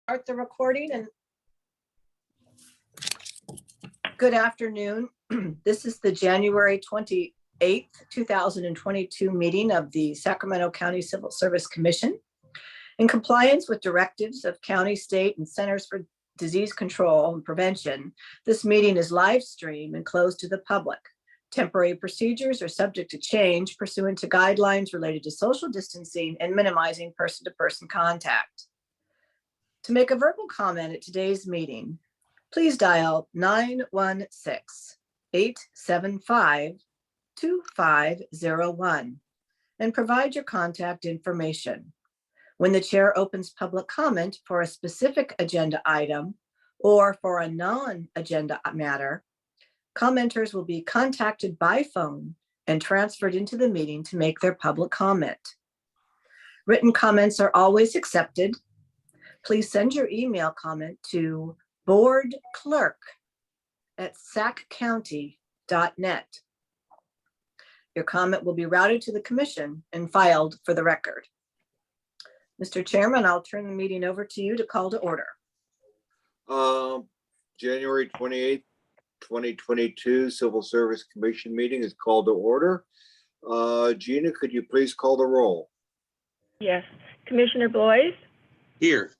Start the recording. And good afternoon. This is the January 28th, 2022 meeting of the Sacramento County Civil Service Commission. In compliance with directives of county, state, and Centers for Disease Control and Prevention, this meeting is live streamed and closed to the public. Temporary procedures are subject to change pursuant to guidelines related to social distancing and minimizing person-to-person contact. To make a verbal comment at today's meeting, please dial 916-875-2501 and provide your contact information. When the chair opens public comment for a specific agenda item or for a non-agenda matter, commenters will be contacted by phone and transferred into the meeting to make their public comment. Written comments are always accepted. Please send your email comment to boardclerk@saccounty.net. Your comment will be routed to the commission and filed for the record. Mr. Chairman, I'll turn the meeting over to you to call to order. January 28th, 2022 Civil Service Commission meeting is called to order. Gina, could you please call the roll? Yes. Commissioner Boyce? Here.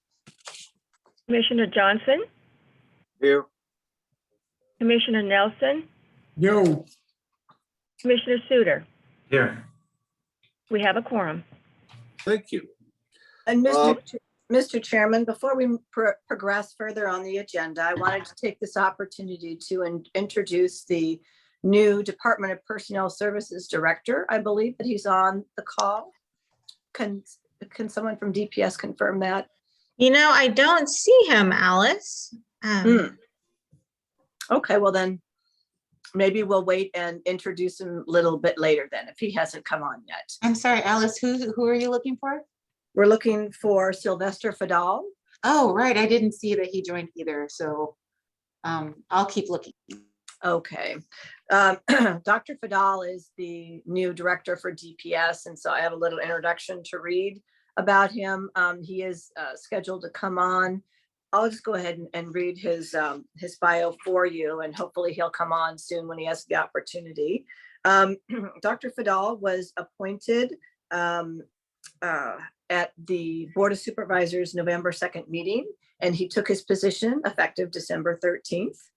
Commissioner Johnson? Here. Commissioner Nelson? Yo. Commissioner Suter? Here. We have a quorum. Thank you. And Mr. Chairman, before we progress further on the agenda, I wanted to take this opportunity to introduce the new Department of Personnel Services Director. I believe that he's on the call. Can someone from DPS confirm that? You know, I don't see him, Alice. Okay, well then, maybe we'll wait and introduce him a little bit later then, if he hasn't come on yet. I'm sorry, Alice, who are you looking for? We're looking for Sylvester Fadal. Oh, right, I didn't see that he joined either, so I'll keep looking. Okay. Dr. Fadal is the new director for DPS, and so I have a little introduction to read about him. He is scheduled to come on. I'll just go ahead and read his bio for you, and hopefully he'll come on soon when he has the opportunity. Dr. Fadal was appointed at the Board of Supervisors November 2nd meeting, and he took his position effective December 13th.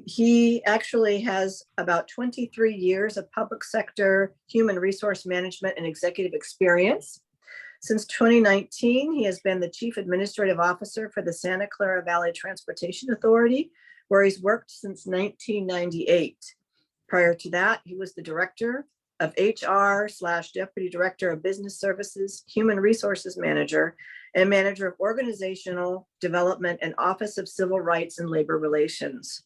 He actually has about 23 years of public sector, human resource management, and executive experience. Since 2019, he has been the Chief Administrative Officer for the Santa Clara Valley Transportation Authority, where he's worked since 1998. Prior to that, he was the Director of HR/Deputy Director of Business Services, Human Resources Manager, and Manager of Organizational Development and Office of Civil Rights and Labor Relations.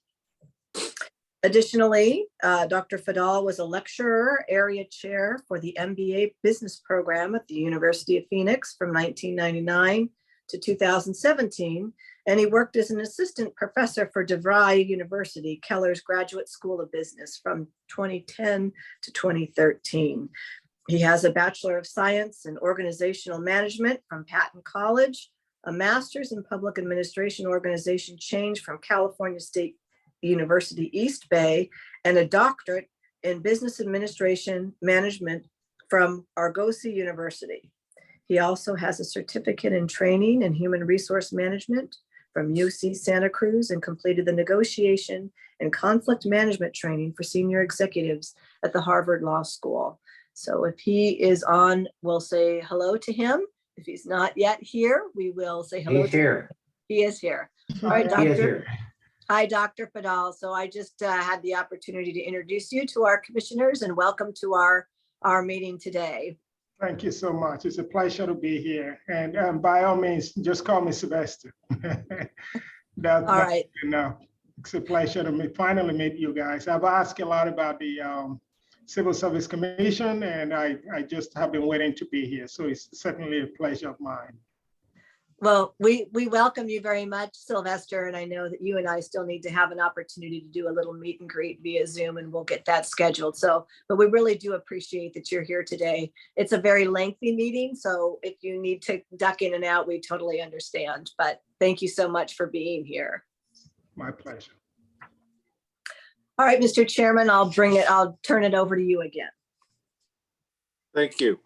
Additionally, Dr. Fadal was a lecturer, area chair for the MBA business program at the University of Phoenix from 1999 to 2017, and he worked as an assistant professor for DeVry University, Keller's Graduate School of Business from 2010 to 2013. He has a Bachelor of Science in Organizational Management from Patton College, a Master's in Public Administration Organization Change from California State University, East Bay, and a doctorate in Business Administration Management from Argosy University. He also has a certificate in training in human resource management from UC Santa Cruz and completed the negotiation and conflict management training for senior executives at the Harvard Law School. So if he is on, we'll say hello to him. If he's not yet here, we will say hello. He's here. He is here. All right, He is Doctor. here. Hi, Dr. Fadal. So I just had the opportunity to introduce you to our commissioners and welcome to our meeting today. Thank you so much. It's a pleasure to be here. And by all means, just call me Sylvester. All right. You know, it's a pleasure to finally meet you guys. I've asked a lot about the Civil Service Commission, and I just have been waiting to be here. So it's certainly a pleasure of mine. Well, we welcome you very much, Sylvester, and I know that you and I still need to have an opportunity to do a little meet and greet via Zoom, and we'll get that scheduled. So, but we really do appreciate that you're here today. It's a very lengthy meeting, so if you need to duck in and out, we totally understand. But thank you so much for being here. My pleasure. All right, Mr. Chairman, I'll turn it over to you again. Thank you.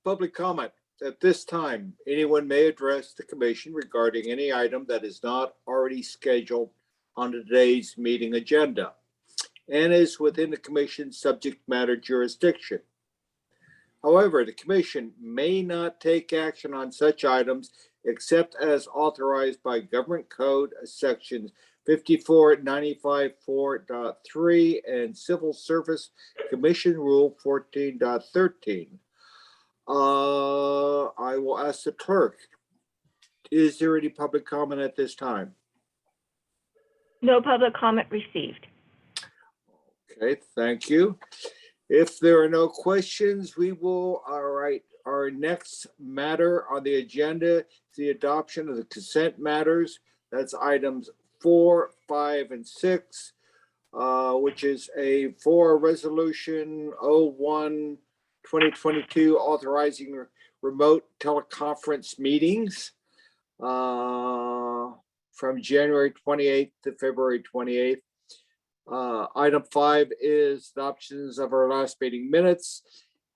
Public comment. At this time, anyone may address the commission regarding any item that is not already scheduled on today's meeting agenda and is within the commission's subject matter jurisdiction. However, the commission may not take action on such items except as authorized by Government Code Sections 5495.4.3 and Civil Service Commission Rule 14.13. I will ask the clerk, is there any public comment at this time? No public comment received. Okay, thank you. If there are no questions, we will, all right, our next matter on the agenda is the adoption of the consent matters. That's items 4, 5, and 6, which is for resolution 01/2022 authorizing remote teleconference meetings from January 28th to February 28th. Item 5 is adoptions of our last meeting minutes.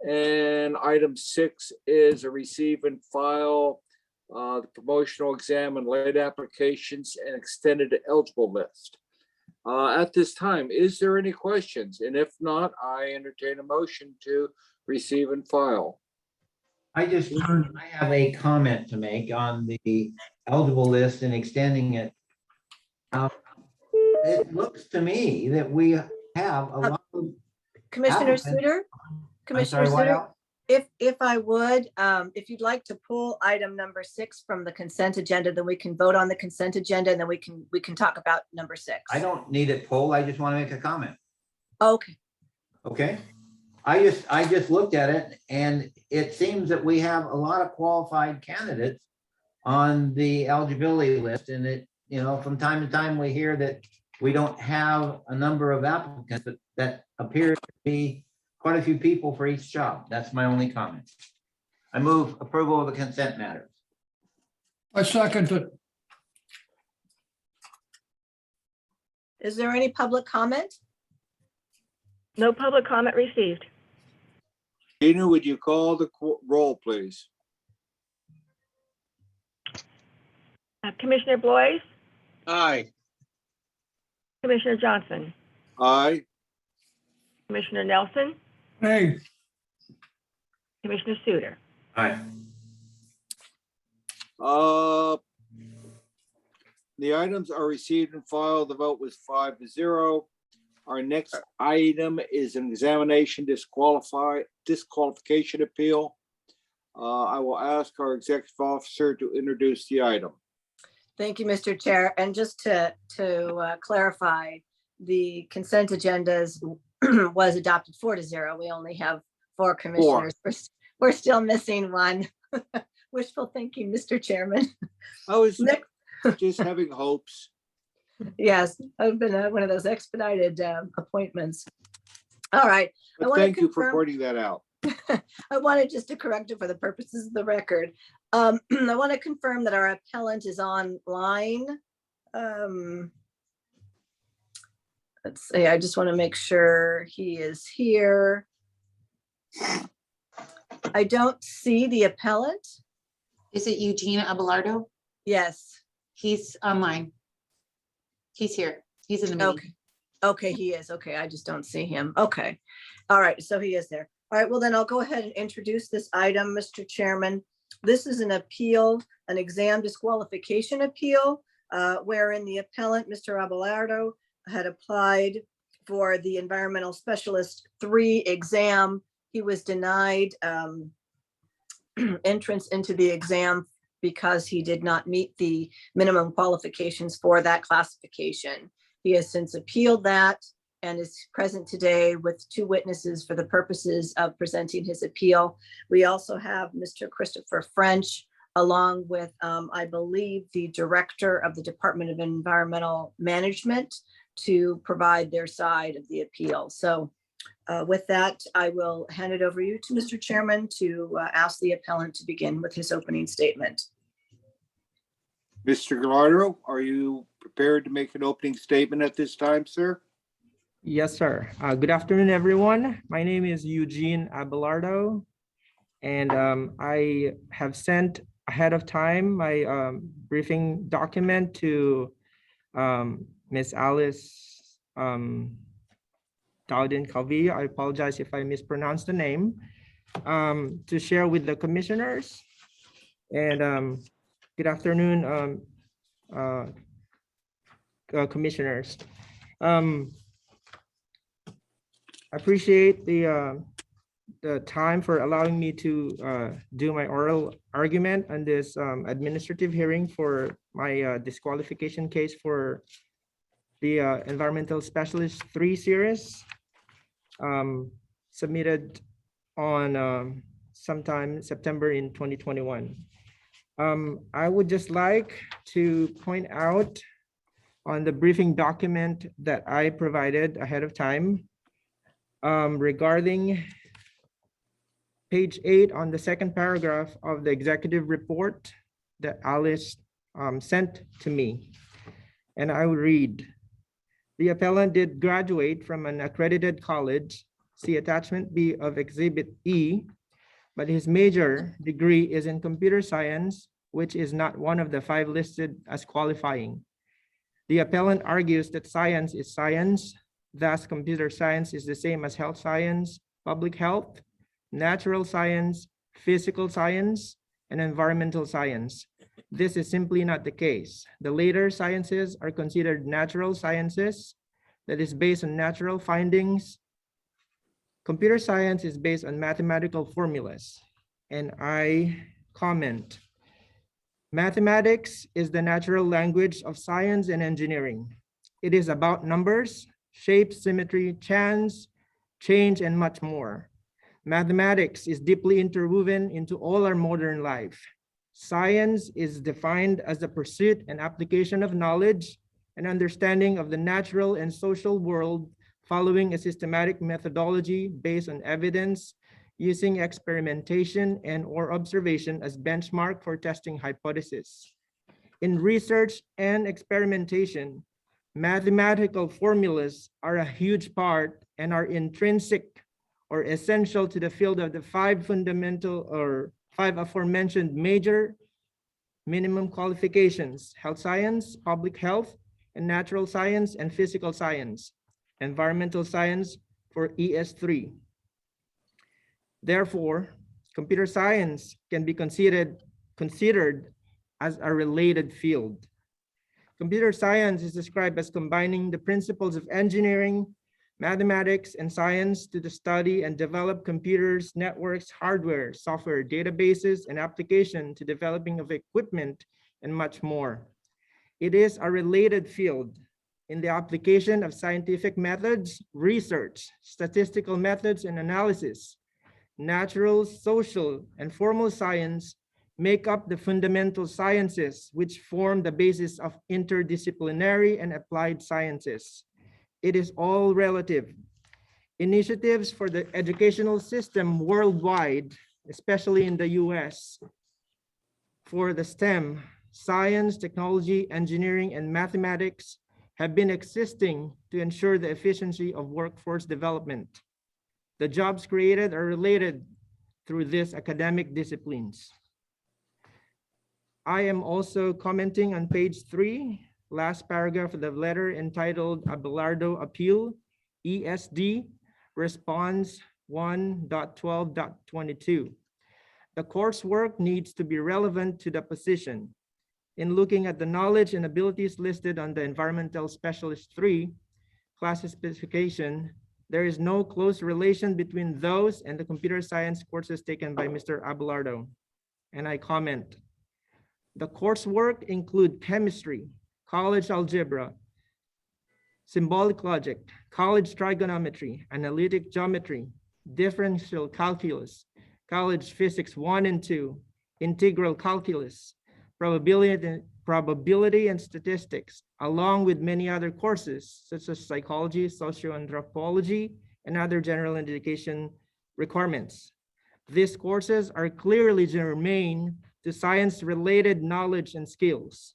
And item 6 is a receive and file the promotional exam and late applications and extended eligible list. At this time, is there any questions? And if not, I entertain a motion to receive and file. I have a comment to make on the eligible list and extending it. It looks to me that we have a lot of. Commissioner Applicant. Suter? Commissioner I'm sorry, Suter? what? If I would, if you'd like to pull item number 6 from the consent agenda, then we can vote on the consent agenda and then we can talk about number 6. I don't need it pulled. I just want to make a comment. Okay, Okay. I just looked at it and it seems that we have a lot of qualified candidates on the eligibility list. And it, from time to time, we hear that we don't have a number of applicants, but that appears to be quite a few people for each job. That's my only comment. I move approval of the consent matters. I second it. is there any public comment? No public comment received. Gina, would you call the roll, please? Commissioner Blois, Aye. Commissioner Johnson, Aye. Commissioner Nelson, Hey, Commissioner Suter. Aye. The items are received and filed. The vote was 5-0. Our next item is an examination disqualification appeal. I will ask our executive officer to introduce the item. Thank you, Mr. Chair. And just to clarify, the consent agendas was adopted 4-0. We only have 4 commissioners. We're still missing one. Wishful thinking, Mr. Chairman. I was Next- just having hopes. Yes, I've been one of those expedited appointments. All right. I But wanna thank you for confirm- pointing that out. I wanted just to correct it for the purposes of the record. I want to confirm that our appellant is online. Let's see, I just want to make sure he is here. I don't see the appellant. Is it Eugene Abelardo? Yes, He's online. He's here. He's in the meeting. okay. Okay, he is. Okay, I just don't see him. Okay. All right, so he is there. All right, well then I'll go ahead and introduce this item, Mr. Chairman. This is an appeal, an exam disqualification appeal, wherein the appellant, Mr. Abelardo, had applied for the Environmental Specialist 3 exam. He was denied entrance into the exam because he did not meet the minimum qualifications for that classification. He has since appealed that and is present today with 2 witnesses for the purposes of presenting his appeal. We also have Mr. Christopher French along with, I believe, the director of the Department of Environmental Management to provide their side of the appeal. So with that, I will hand it over you to Mr. Chairman to ask the appellant to begin with his opening statement. Mr. Gallardo, are you prepared to make an opening statement at this time, sir? Yes, sir. Good afternoon, everyone. My name is Eugene Abelardo, and I have sent ahead of time my briefing document to Ms. Alice Dowden Calvillo. I apologize if I mispronounced the name, to share with the commissioners. And good afternoon, commissioners. I appreciate the time for allowing me to do my oral argument on this administrative hearing for my disqualification case for the Environmental Specialist 3 series, submitted on sometime September in 2021. I would just like to point out on the briefing document that I provided ahead of time regarding page 8 on the second paragraph of the executive report that Alice sent to me. And I will read. The appellant did graduate from an accredited college, see attachment B of Exhibit E, but his major degree is in computer science, which is not one of the 5 listed as qualifying. The appellant argues that science is science, thus computer science is the same as health science, public health, natural science, physical science, and environmental science. This is simply not the case. The later sciences are considered natural sciences that is based on natural findings. Computer science is based on mathematical formulas. And I comment, mathematics is the natural language of science and engineering. It is about numbers, shape, symmetry, chance, change, and much more. Mathematics is deeply interwoven into all our modern life. Science is defined as the pursuit and application of knowledge and understanding of the natural and social world following a systematic methodology based on evidence, using experimentation and or observation as benchmark for testing hypotheses. In research and experimentation, mathematical formulas are a huge part and are intrinsic or essential to the field of the 5 fundamental or 5 aforementioned major minimum qualifications: health science, public health, and natural science and physical science, environmental science for ES3. Therefore, computer science can be considered as a related field. Computer science is described as combining the principles of engineering, mathematics, and science to the study and develop computers, networks, hardware, software, databases, and application to developing of equipment and much more. It is a related field in the application of scientific methods, research, statistical methods, and analysis. Natural, social, and formal science make up the fundamental sciences, which form the basis of interdisciplinary and applied sciences. It is all relative. Initiatives for the educational system worldwide, especially in the US, for the STEM, science, technology, engineering, and mathematics, have been existing to ensure the efficiency of workforce development. The jobs created are related through these academic disciplines. I am also commenting on page 3, last paragraph of the letter entitled Abelardo Appeal, ESD, Response 1.12.22. The coursework needs to be relevant to the position. In looking at the knowledge and abilities listed on the Environmental Specialist 3 class specification, there is no close relation between those and the computer science courses taken by Mr. Abelardo. And I comment, the coursework include chemistry, college algebra, symbolic logic, college trigonometry, analytic geometry, differential calculus, college physics 1 and 2, integral calculus, probability and statistics, along with many other courses such as psychology, socioanthropology, and other general education requirements. These courses are clearly germane to science-related knowledge and skills.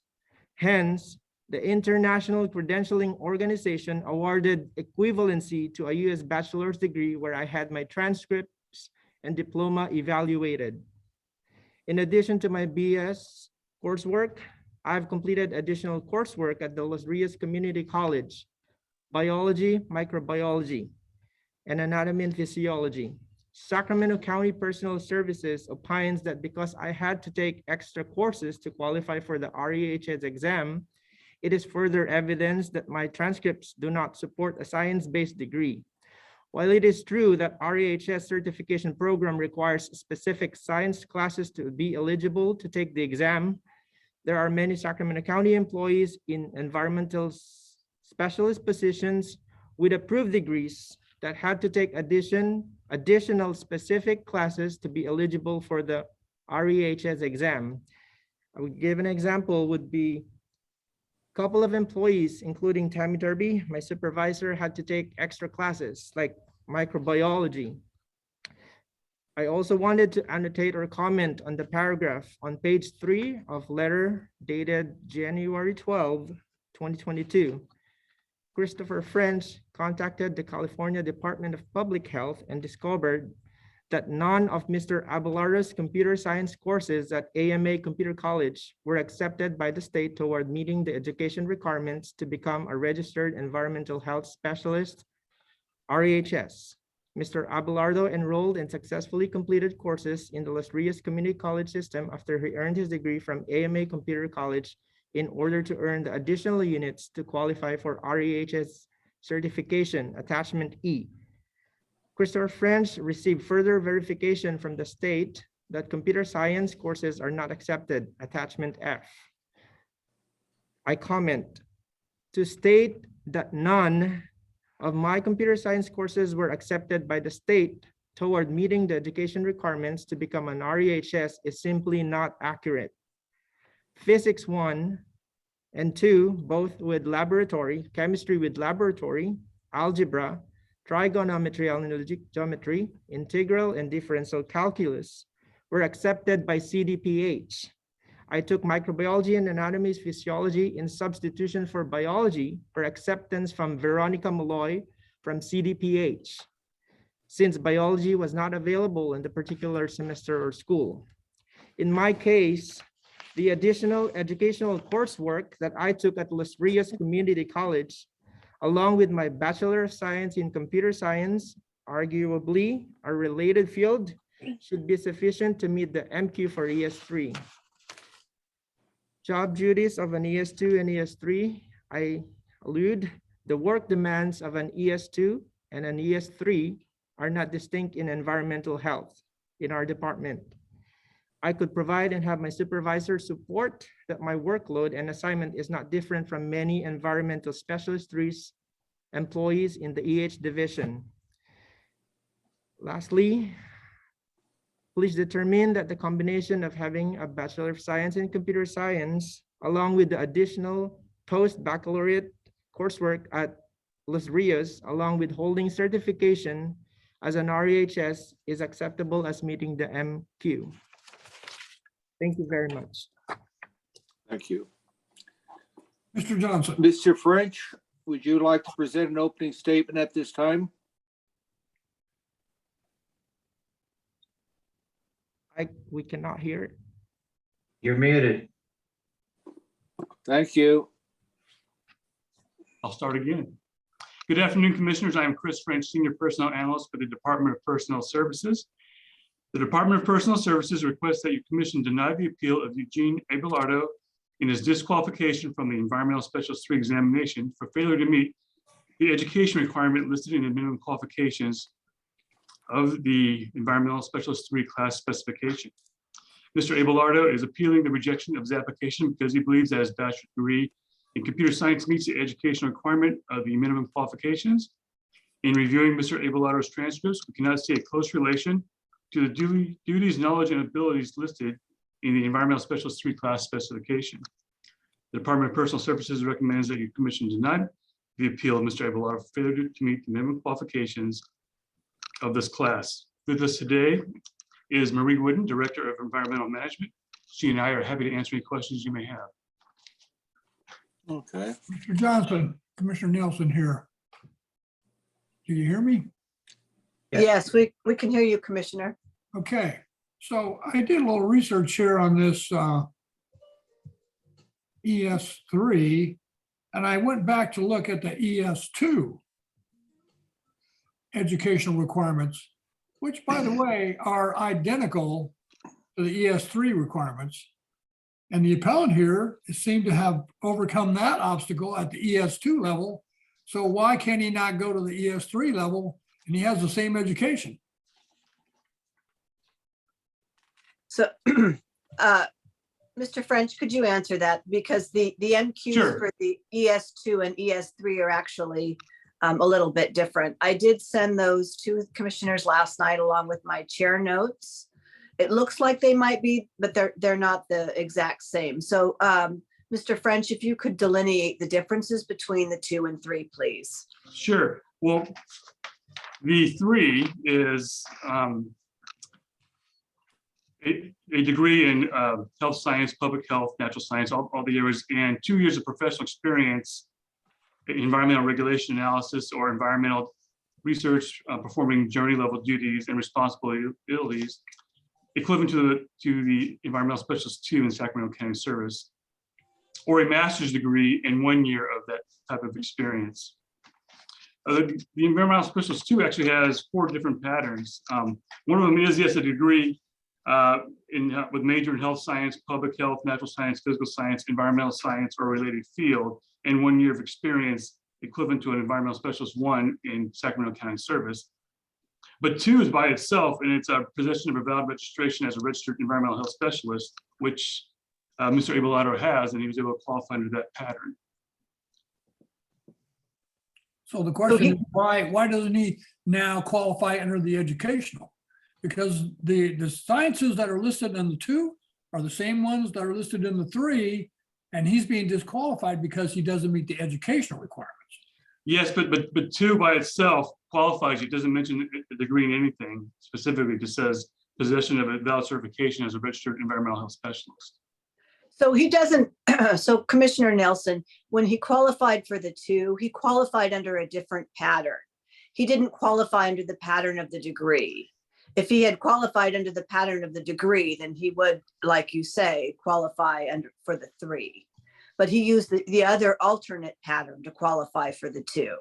Hence, the International Credentialing Organization awarded equivalency to a U.S. bachelor's degree where I had my transcripts and diploma evaluated. In addition to my BS coursework, I've completed additional coursework at the Rhs Community College, biology, microbiology, and anatomy and physiology. Sacramento County Personal Services opines that because I had to take extra courses to qualify for the REHS exam, it is further evidence that my transcripts do not support a science-based degree. While it is true that REHS certification program requires specific science classes to be eligible to take the exam, there are many Sacramento County employees in environmental specialist positions with approved degrees that had to take additional specific classes to be eligible for the REHS exam. I would give an example would be a couple of employees, including Tammy Derby, my supervisor, had to take extra classes like microbiology. I also wanted to annotate or comment on the paragraph on page 3 of letter dated January 12, 2022. Christopher French contacted the California Department of Public Health and discovered that none of Mr. Abelardo's computer science courses at AMA Computer College were accepted by the state toward meeting the education requirements to become a registered environmental health specialist, REHS. Mr. Abelardo enrolled and successfully completed courses in the Los Rios Community College system after he earned his degree from AMA Computer College in order to earn the additional units to qualify for REHS certification, attachment E. Christopher French received further verification from the state that computer science courses are not accepted, attachment F. I comment to state that none of my computer science courses were accepted by the state toward meeting the education requirements to become an REHS is simply not accurate. Physics 1 and 2, both with laboratory, chemistry with laboratory, algebra, trigonometry, analytic geometry, integral and differential calculus were accepted by CDPH. I took microbiology and anatomy physiology in substitution for biology for acceptance from Veronica Malloy from CDPH, since biology was not available in the particular semester or school. In my case, the additional educational coursework that I took at Los Rios Community College, along with my Bachelor of Science in Computer Science, arguably a related field, should be sufficient to meet the MQ for ES3. Job duties of an ES2 and ES3, I allude, the work demands of an ES2 and an ES3 are not distinct in environmental health in our department. I could provide and have my supervisor support that my workload and assignment is not different from many environmental specialist employees in the EH division. Lastly, please determine that the combination of having a Bachelor of Science in Computer Science along with the additional post-baccalaureate coursework at Los Rios, along with holding certification as an REHS is acceptable as meeting the MQ. Thank you very much. Thank you. Mr. Johnson. Mr. French, would you like to present an opening statement at this time? We cannot hear it. You're muted. Thank you. I'll start again. Good afternoon, Commissioners. I am Chris French, Senior Personnel Analyst for the Department of Personnel Services. The Department of Personnel Services requests that your Commission deny the appeal of Eugene Abelardo in his disqualification from the Environmental Specialist 3 examination for failure to meet the education requirement listed in the minimum qualifications of the Environmental Specialist 3 class specification. Mr. Abelardo is appealing the rejection of his application because he believes that his bachelor's degree in computer science meets the educational requirement of the minimum qualifications. In reviewing Mr. Abelardo's transcripts, we cannot see a close relation to the duties, knowledge, and abilities listed in the Environmental Specialist 3 class specification. The Department of Personal Services recommends that your commission deny the appeal of Mr. Abelardo for failure to meet the minimum qualifications of this class. With us today is Marie Wooden, Director of Environmental Management. She and I are happy to answer any questions you may have. Okay. Mr. Johnson, Commissioner Nelson here. Do you hear me? Yes, we can hear you, Commissioner. Okay, so I did a little research here on this ES3, and I went back to look at the ES2 educational requirements, which, by the way, are identical to the ES3 requirements. And the appellant here seemed to have overcome that obstacle at the ES2 level. So why can he not go to the ES3 level and he has the same education? So, Mr. French, could you answer that? Because the NQs Sure. for the ES2 and ES3 are actually a little bit different. I did send those to commissioners last night along with my chair notes. It looks like they might be, but they're not the exact same. So, Mr. French, if you could delineate the differences between the 2 and 3, please. Sure. Well, the 3 is a degree in health science, public health, natural science, all the areas, and 2 years of professional experience in environmental regulation analysis or environmental research, performing journey level duties and responsibilities equivalent to the environmental specialist 2 in Sacramento County service, or a master's degree in 1 year of that type of experience. The environmental specialist 2 actually has 4 different patterns. One of them is, yes, a degree with major in health science, public health, natural science, physical science, environmental science, or related field, and 1 year of experience equivalent to an environmental specialist 1 in Sacramento County service. But 2 is by itself, and it's a possession of a valid registration as a registered environmental health specialist, which Mr. Abelardo has, and he was able to qualify under that pattern. So the question is, why doesn't he now qualify under the educational? Because the sciences that are listed in the 2 are the same ones that are listed in the 3, and he's being disqualified because he doesn't meet the educational requirements. Yes, but 2 by itself qualifies. It doesn't mention a degree in anything specifically. It just says possession of a valid certification as a registered environmental health specialist. So he doesn't, so Commissioner Nelson, when he qualified for the 2, he qualified under a different pattern. He didn't qualify under the pattern of the degree. If he had qualified under the pattern of the degree, then he would, like you say, qualify for the 3. But he used the other alternate pattern to qualify for the 2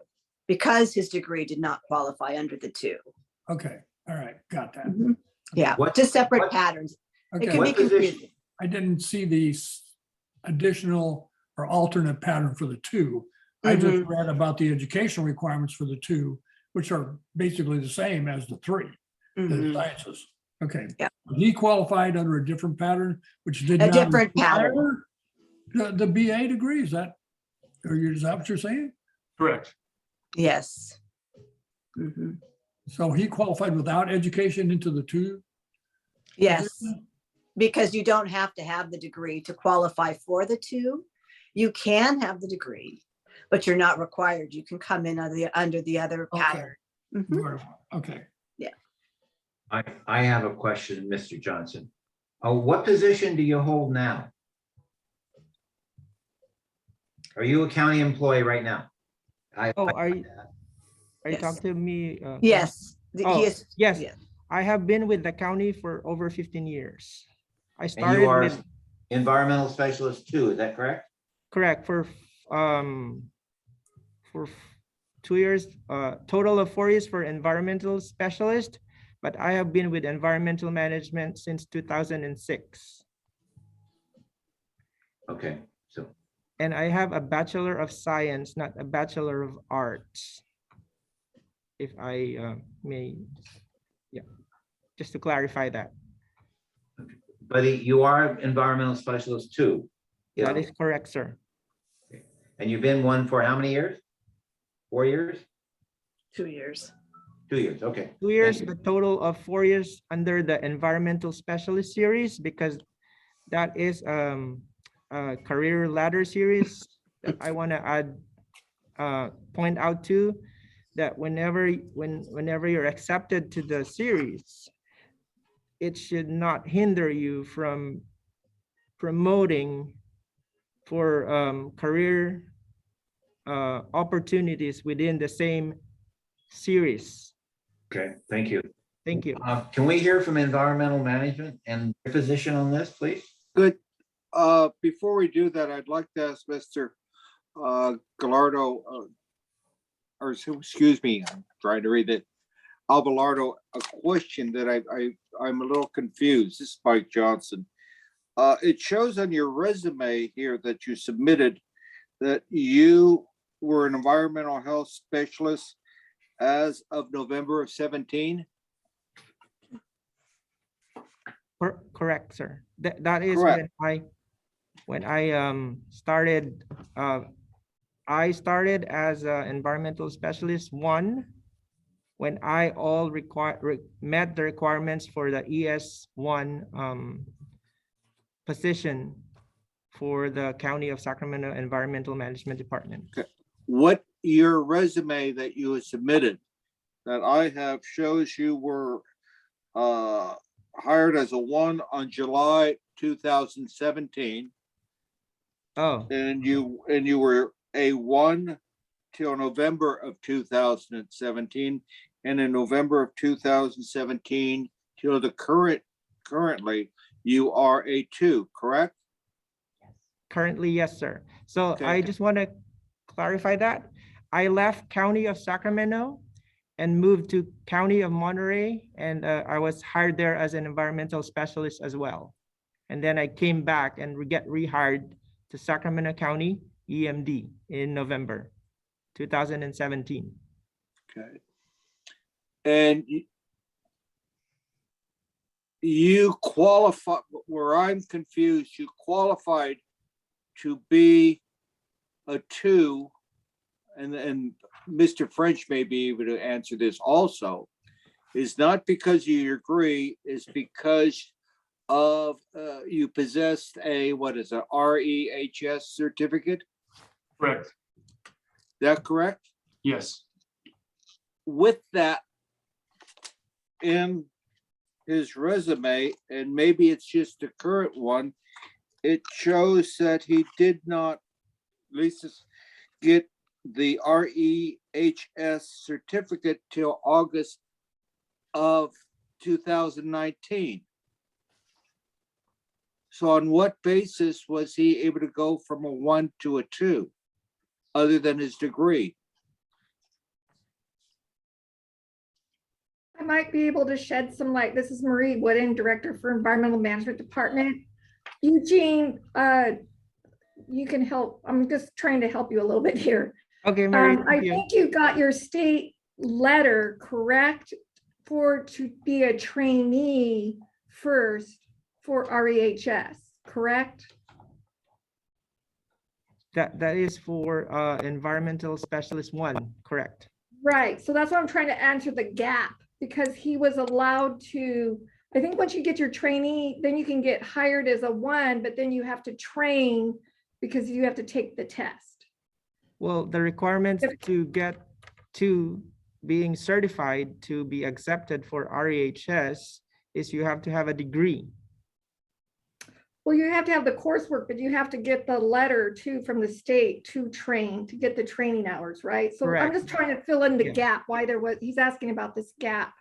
because his degree did not qualify under the 2. Okay, all right, got that. Yeah, What- just separate what- patterns. It Okay, can be What position- confusing. I didn't see the additional or alternate pattern for the 2. I just read about the educational requirements for the 2, which are basically the same as the 3, the Mhm. sciences. Okay. Yeah. He qualified under a different pattern, which did A not different require pattern. the BA degree. Is that what you're saying? Correct. Yes. Mhm. So he qualified without education into the 2? Yes, because you don't have to have the degree to qualify for the 2. You can have the degree, but you're not required. You can come in under the other Okay. pattern. Mhm. Okay. I have a question, Mr. Johnson. What position do you hold now? Are you a county employee right now? Oh, are you Yes. talking to me? Yes. Oh, He is, yes, yes. I have been with the county for over 15 years. I And started you are with, environmental specialist 2, is that correct? correct, for 2 years, total of 4 years for environmental specialist, but I have been with environmental management since 2006. Okay, so, And I have a Bachelor of Science, not a Bachelor of Arts. If I may, yeah, just to clarify that. but you are environmental specialist 2. Yeah. That is correct, sir. And you've been one for how many years? 4 years? 2 years. 2 years, okay. 2 years, Thank you. a total of 4 years under the environmental specialist series, because that is a career ladder series that I want to add, point out to, that whenever you're accepted to the series, it should not hinder you from promoting for career opportunities within the same series. Okay, thank you. Thank you. Can we hear from environmental management and their position on this, please? Good. Before we do that, I'd like to ask Mr. Gallardo, or excuse me, I'm trying to read it. Abelardo, a question that I'm a little confused. This is Mike Johnson. It shows on your resume here that you submitted that you were an environmental health specialist as of November of 17. Correct, sir. That is Correct. when I started. I started as an environmental specialist 1 when I all met the requirements for the ES1 position for the County of Sacramento Environmental Management Department. Okay. What your resume that you submitted that I have shows you were hired as a 1 on July 2017, Oh, and you were a 1 till November of 2017, and in November of 2017 till the currently you are a 2, correct? currently, yes, sir. So Okay. I just want to clarify that. I left County of Sacramento and moved to County of Monterey, and I was hired there as an environmental specialist as well. And then I came back and get rehired to Sacramento County EMD in November 2017. Okay. And you qualify, where I'm confused, you qualified to be a 2, and Mr. French may be able to answer this also, is not because of your degree, is because of you possessed a, what is it, REHS certificate? Correct. Is that correct? Yes. With that in his resume, and maybe it's just the current one, it shows that he did not, at least get the REHS certificate till August of 2019. So on what basis was he able to go from a 1 to a 2, other than his degree? I might be able to shed some light. This is Marie Wooden, Director for Environmental Management Department. Eugene, you can help. I'm just trying to help you a little bit here. Okay, Mary. I think you got your state letter correct to be a trainee first for REHS, correct? That is for environmental specialist 1, correct? Right. So that's why I'm trying to answer the gap, because he was allowed to, I think once you get your trainee, then you can get hired as a 1, but then you have to train because you have to take the test. Well, the requirements to get to being certified to be accepted for REHS is you have to have a degree. Well, you have to have the coursework, but you have to get the letter too from the state to train, to get the training hours, right? So Correct. I'm just trying to fill in the Yeah. gap, why there was, he's asking about this gap.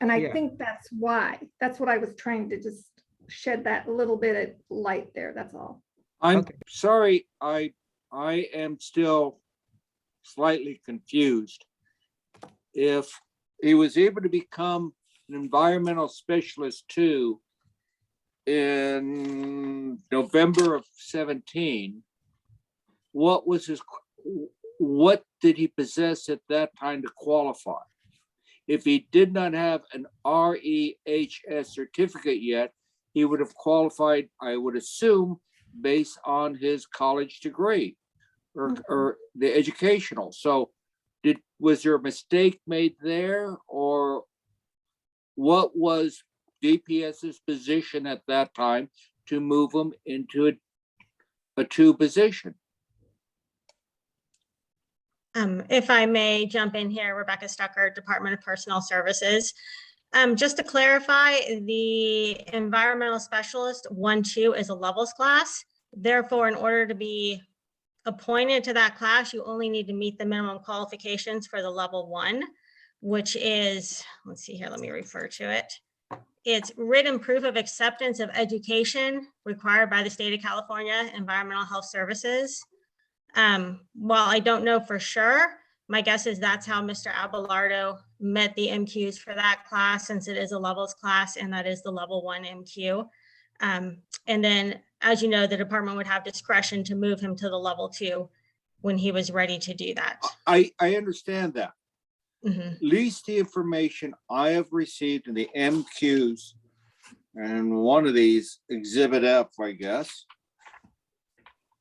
And I Yeah. think that's why, that's what I was trying to just shed that little bit of light there, that's all. I'm Okay. sorry, I am still slightly confused. If he was able to become an environmental specialist 2 in November of 17, what did he possess at that time to qualify? If he did not have an REHS certificate yet, he would have qualified, I would assume, based on his college degree or the educational. So was there a mistake made there, or what was DPS's position at that time to move them into a 2 position? If I may jump in here, Rebecca Stucker, Department of Personnel Services. Just to clarify, the environmental specialist 1-2 is a levels class. Therefore, in order to be appointed to that class, you only need to meet the minimum qualifications for the level 1, which is, let's see here, let me refer to it. It's written proof of acceptance of education required by the state of California Environmental Health Services. While I don't know for sure, my guess is that's how Mr. Abelardo met the MQs for that class, since it is a levels class and that is the level 1 MQ. And then, as you know, the department would have discretion to move him to the level 2 when he was ready to do that. I understand that. Mhm. At least the information I have received in the MQs, and one of these, Exhibit F, I guess,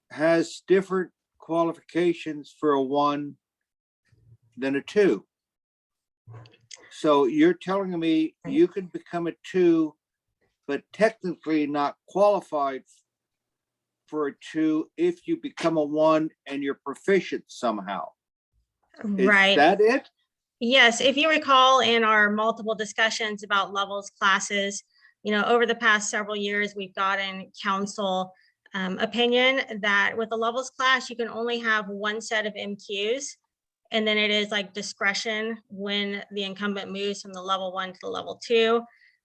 has different qualifications for a 1 than a 2. So you're telling me you can become a 2, but technically not qualified for a 2 if you become a 1 and you're proficient somehow. Right. Is that it? Yes, if you recall in our multiple discussions about levels classes, over the past several years, we've gotten council opinion that with the levels class, you can only have 1 set of MQs. And then it is like discretion when the incumbent moves from the level 1 to the level 2.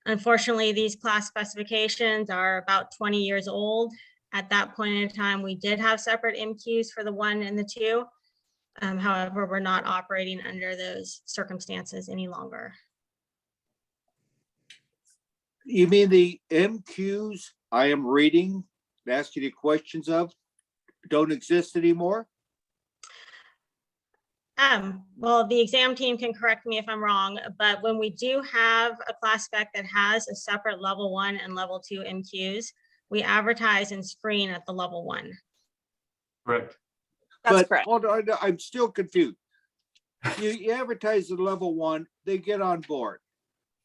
Unfortunately, these class specifications are about 20 years old. At that point in time, we did have separate MQs for the 1 and the 2. However, we're not operating under those circumstances any longer. You mean the MQs I am reading, asking you questions of, don't exist anymore? Well, the exam team can correct me if I'm wrong, but when we do have a class spec that has a separate level 1 and level 2 MQs, we advertise and screen at the level 1. Correct. That's But correct. hold on, I'm still confused. You advertise at level 1, they get on board,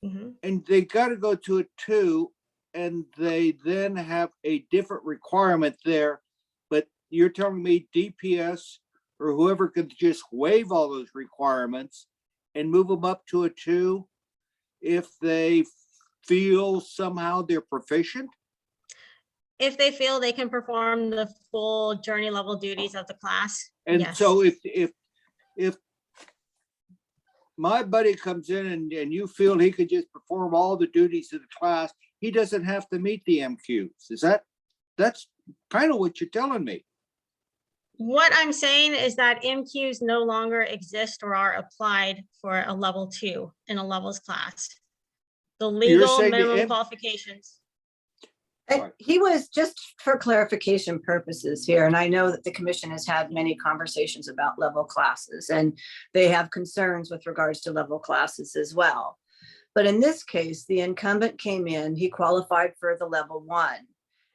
Mhm. and they got to go to a 2, and they then have a different requirement there. But you're telling me DPS or whoever could just waive all those requirements and move them up to a 2 if they feel somehow they're proficient? If they feel they can perform the full journey level duties of the class. And yes. so if my buddy comes in and you feel he could just perform all the duties of the class, he doesn't have to meet the MQs. That's kind of what you're telling me. What I'm saying is that MQs no longer exist or are applied for a level 2 in a levels class. The legal saying the minimum M- qualifications. And he was, just for clarification purposes here, and I know that the commission has had many conversations about level classes, and they have concerns with regards to level classes as well. But in this case, the incumbent came in, he qualified for the level 1.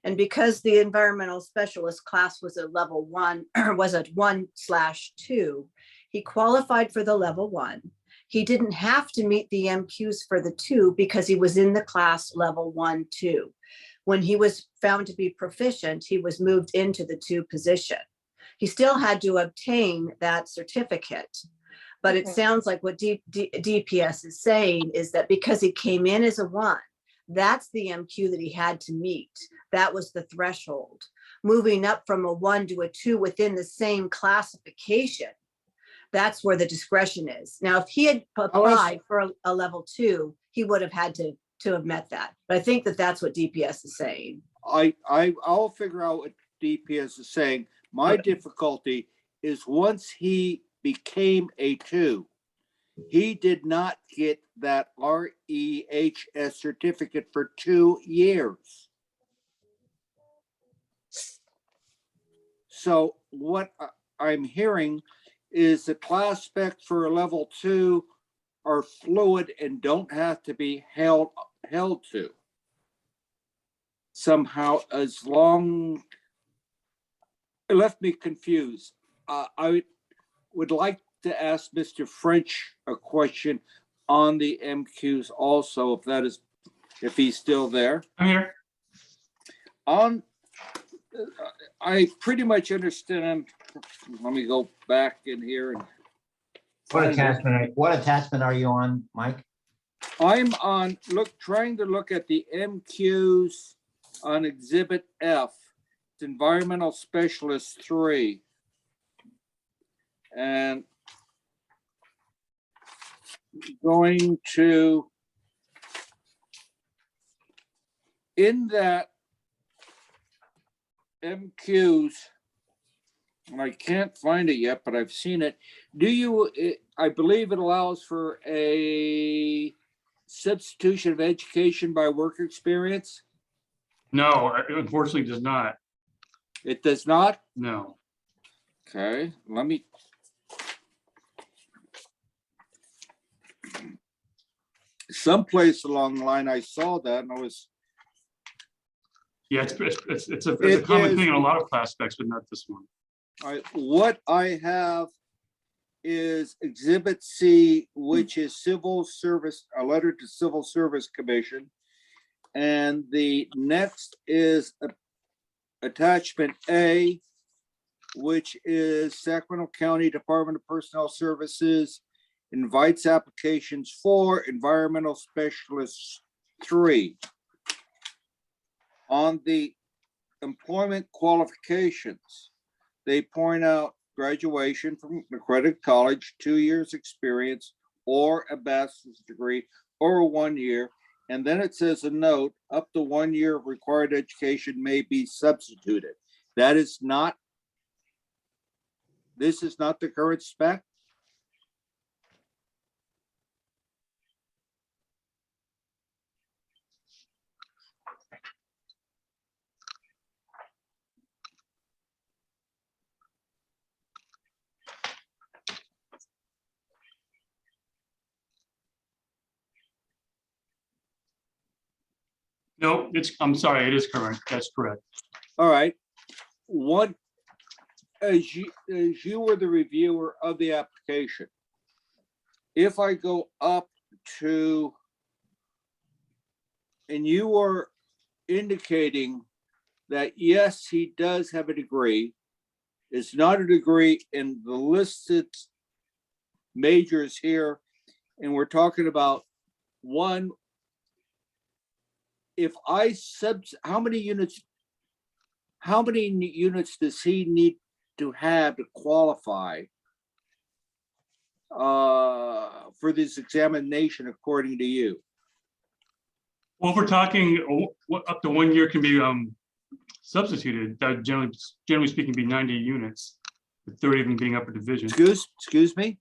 And because the environmental specialist class was a level 1, or was a 1/2, he qualified for the level 1. He didn't have to meet the MQs for the 2 because he was in the class level 1/2. When he was found to be proficient, he was moved into the 2 position. He still had to obtain that certificate. But it Okay. sounds like what DPS is saying is that because he came in as a 1, that's the MQ that he had to meet. That was the threshold. Moving up from a 1 to a 2 within the same classification, that's where the discretion is. Now, if he had applied for a level 2, he would have had to have met that. But I think that that's what DPS is saying. I'll figure out what DPS is saying. My difficulty is once he became a 2, he did not get that REHS certificate for 2 years. So what I'm hearing is the class specs for a level 2 are fluid and don't have to be held to. Somehow, as long, it left me confused. I would like to ask Mr. French a question on the MQs also, if he's still there. I'm here. On, I pretty much understand. Let me go back in here. And What attachment are you on, Mike? I'm on, trying to look at the MQs on Exhibit F. It's Environmental Specialist 3. And going to, in that MQs, and I can't find it yet, but I've seen it. I believe it allows for a substitution of education by work experience. No, it unfortunately does not. It does not? No. Okay, let me. Someplace along the line, I saw that and I was. Yeah, it's a common thing in a lot of class specs, but not this one. What I have is Exhibit C, which is civil service, a letter to Civil Service Commission. And the next is attachment A, which is Sacramento County Department of Personnel Services invites applications for Environmental Specialists 3. On the employment qualifications, they point out graduation from accredited college, 2 years experience, or a bachelor's degree, or 1 year. And then it says a note, up to 1 year of required education may be substituted. That is not, this is not the current spec. No, I'm sorry, it is current. That's correct. All right. What, as you were the reviewer of the application, if I go up to, and you were indicating that yes, he does have a degree, it's not a degree in the listed majors here, and we're talking about one. If I how many units does he need to have to qualify for this examination according to you? Well, if we're talking up to 1 year can be substituted, that generally speaking be 90 units, with 30 of them being upper division. Excuse me?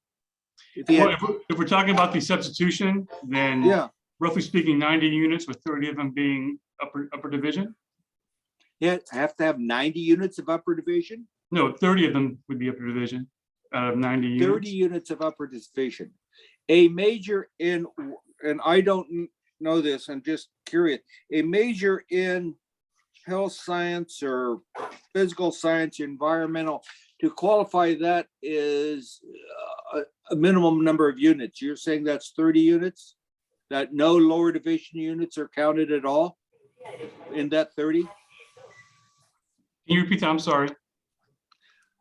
If we're talking about the substitution, then Yeah. roughly speaking, 90 units with 30 of them being upper division. Yeah, have to have 90 units of upper division? No, 30 of them would be upper division out of 90 units. 30 units of upper division. A major in, and I don't know this, I'm just curious, a major in health science or physical science, environmental, to qualify that is a minimum number of units. You're saying that's 30 units? That no lower division units are counted at all in that 30? Can you repeat that? I'm sorry.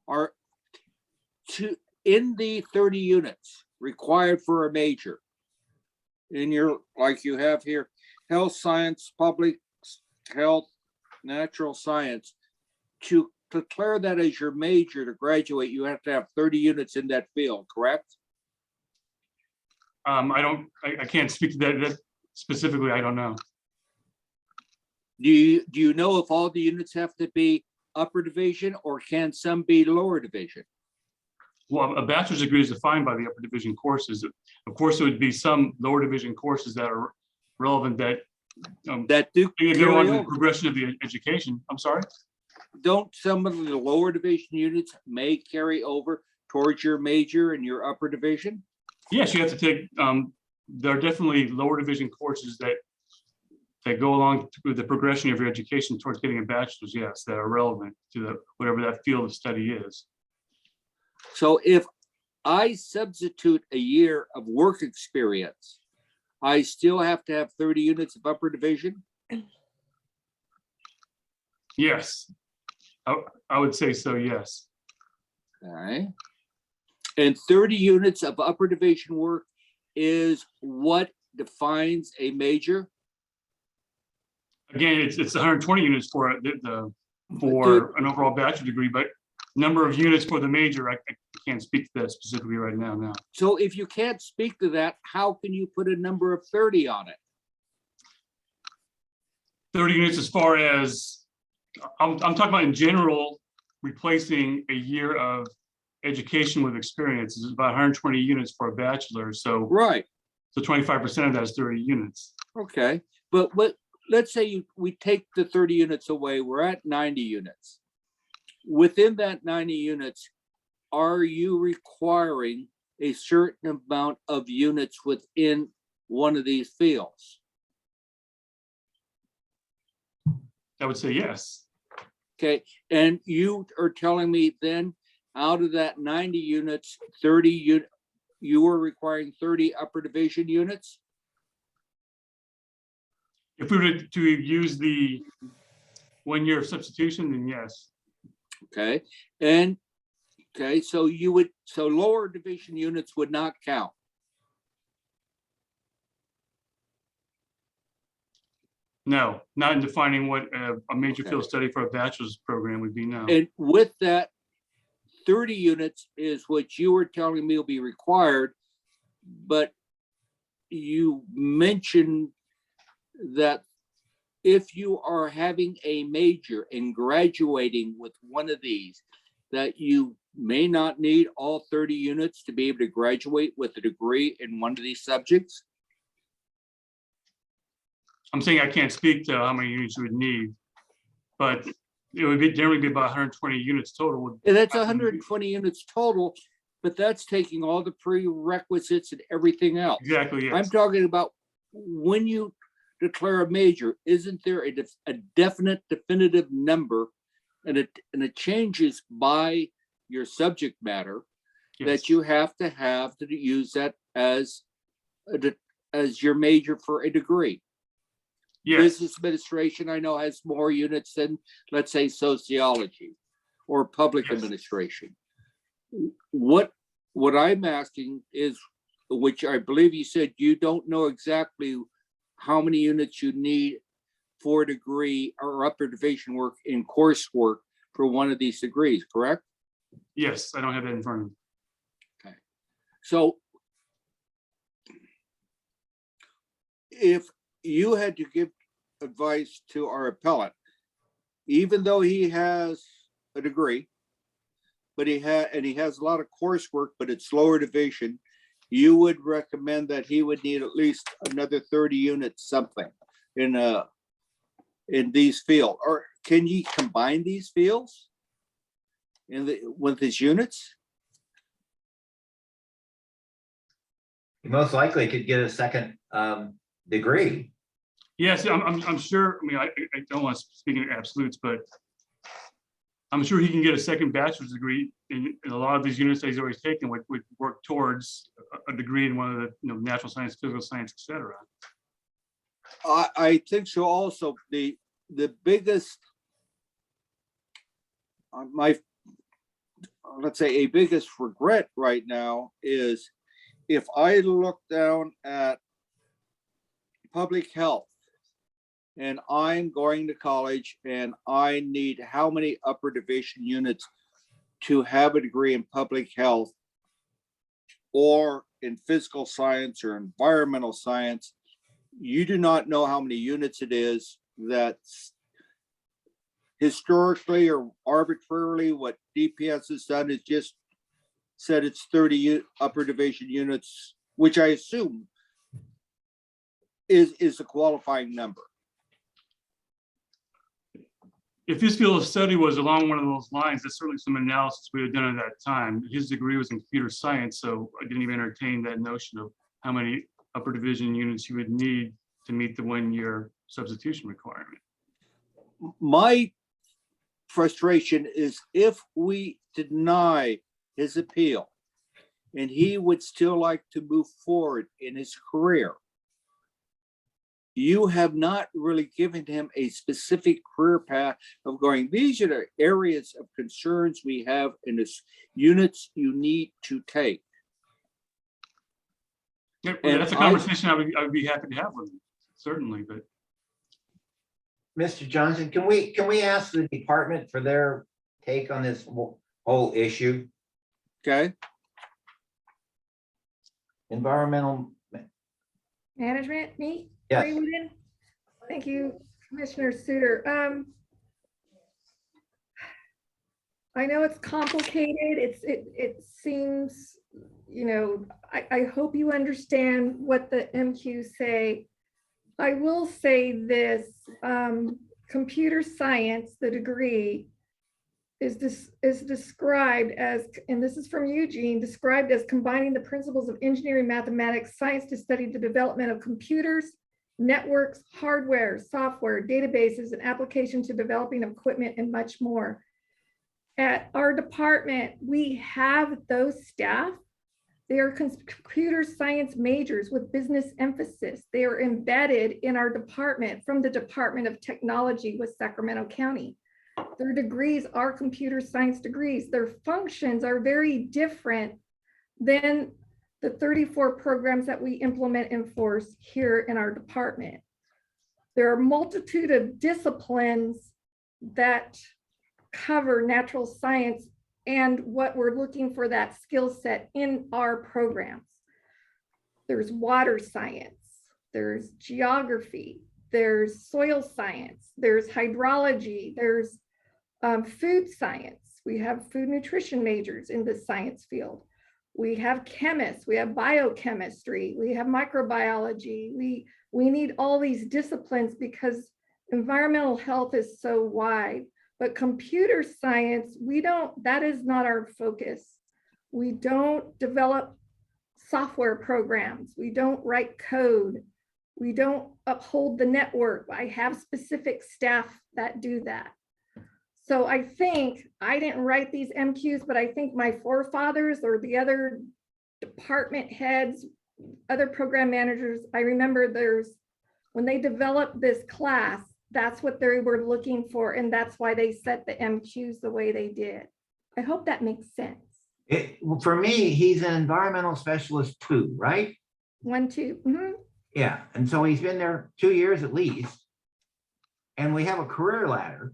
Are in the 30 units required for a major in your, like you have here, health science, public health, natural science, to declare that as your major to graduate, you have to have 30 units in that field, correct? I can't speak to that specifically. I don't know. Do you know if all the units have to be upper division or can some be lower division? Well, a bachelor's degree is defined by the upper division courses. Of course, there would be some lower division courses that are relevant that do go on the progression of the education. I'm sorry? Don't some of the lower division units may carry over towards your major and your upper division? Yes, you have to take, there are definitely lower division courses that go along with the progression of your education towards getting a bachelor's, yes, that are relevant to whatever that field of study is. So if I substitute a year of work experience, I still have to have 30 units of upper division? Yes. I would say so, yes. Okay. And 30 units of upper division work is what defines a major? Again, it's 120 units for for an overall bachelor degree, but number of units for the major, I can't speak to that specifically right now. So if you can't speak to that, how can you put a number of 30 on it? 30 units as far as, I'm talking about in general, replacing a year of education with experience is about 120 units for a bachelor. So, Right. so 25% of that is 30 units. Okay. But let's say we take the 30 units away, we're at 90 units. Within that 90 units, are you requiring a certain amount of units within one of these fields? I would say yes. Okay, and you are telling me then out of that 90 units, 30 you were requiring 30 upper division units? If we were to use the 1 year of substitution, then yes. Okay, and okay, so lower division units would not count. No, not in defining what a major Okay. field study for a bachelor's program would be, no. And with that, 30 units is what you were telling me will be required, but you mentioned that if you are having a major and graduating with one of these, that you may not need all 30 units to be able to graduate with a degree in one of these subjects? I'm saying I can't speak to how many units you would need, but it would be generally be about 120 units total. And that's 120 units total, but that's taking all the prerequisites and everything else. Exactly, yes. I'm talking about when you declare a major, isn't there a definite definitive number, and it changes by your subject matter, Yes. that you have to use that as your major for a degree? Yes, Business administration, I know, has more units than, let's say, sociology or public Yes. administration. What I'm asking is, which I believe you said you don't know exactly how many units you need for a degree or upper division work in coursework for one of these degrees, correct? yes, I don't have that in front of me. So if you had to give advice to our appellant, even though he has a degree, but he has a lot of coursework, but it's lower division, you would recommend that he would need at least another 30 units something in these fields? Or can you combine these fields with his units? You most likely could get a second degree. Yes, I'm sure. I mean, I don't want to speak in absolutes, but I'm sure he can get a second bachelor's degree in a lot of these units that he's always taken would work towards a degree in one of the natural science, physical science, etc. I think so. Also, the biggest, let's say, a biggest regret right now is if I look down at public health and I'm going to college and I need how many upper division units to have a degree in public health or in physical science or environmental science, you do not know how many units it is. That's historically or arbitrarily what DPS has done is just said it's 30 upper division units, which I assume is a qualifying number. If his field of study was along one of those lines, that's certainly some analysis we had done at that time. His degree was in computer science, so I didn't even entertain that notion of how many upper division units you would need to meet the 1 year substitution requirement. My frustration is if we deny his appeal and he would still like to move forward in his career, you have not really given him a specific career path of going, these are the areas of concerns we have in this units you need to take. Yeah, well, And that's a I- conversation I would be happy to have with him, certainly, but Mr. Johnson, can we ask the department for their take on this whole issue? Okay, Environmental, Management, me? Yes. Ray Wooden? Thank you, Commissioner Suter. I know it's complicated. It seems, I hope you understand what the MQs say. I will say this, computer science, the degree is described as, and this is from Eugene, described as combining the principles of engineering, mathematics, science to study the development of computers, networks, hardware, software, databases, and application to developing equipment and much more. At our department, we have those staff. They are computer science majors with business emphasis. They are embedded in our department from the Department of Technology with Sacramento County. Their degrees are computer science degrees. Their functions are very different than the 34 programs that we implement and enforce here in our department. There are a multitude of disciplines that cover natural science and what we're looking for that skill set in our programs. There's water science, there's geography, there's soil science, there's hydrology, there's food science. We have food nutrition majors in the science field. We have chemists, we have biochemistry, we have microbiology. We need all these disciplines because environmental health is so wide. But computer science, that is not our focus. We don't develop software programs. We don't write code. We don't uphold the network. I have specific staff that do that. So I think, I didn't write these MQs, but I think my forefathers or the other department heads, other program managers, I remember when they developed this class, that's what they were looking for. And that's why they set the MQs the way they did. I hope that makes sense. For me, he's an environmental specialist too, right? 1, 2. Mhm. Yeah, and so he's been there 2 years at least. And we have a career ladder.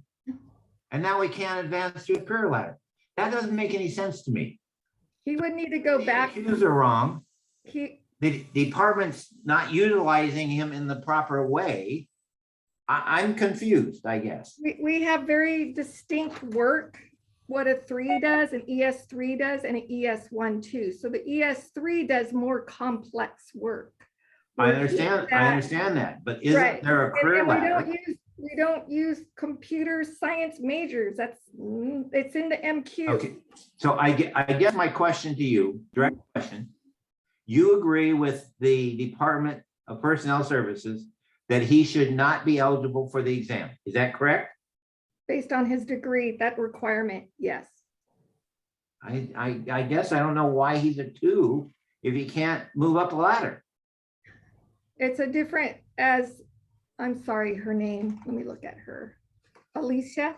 And now we can't advance through the career ladder. That doesn't make any sense to me. He would need to go back. The cues are wrong. He, The department's not utilizing him in the proper way. I'm confused, I guess. we have very distinct work, what a 3 does, an ES3 does, and an ES1 too. So the ES3 does more complex work. I understand that, but isn't Right. there a career And ladder? we don't use computer science majors. It's in the MQ. Okay, so I guess my question to you, direct question, you agree with the Department of Personnel Services that he should not be eligible for the exam. Is that correct? Based on his degree, that requirement, yes. I guess I don't know why he's a 2 if he can't move up the ladder. It's a different, I'm sorry, her name, let me look at her. Alicia?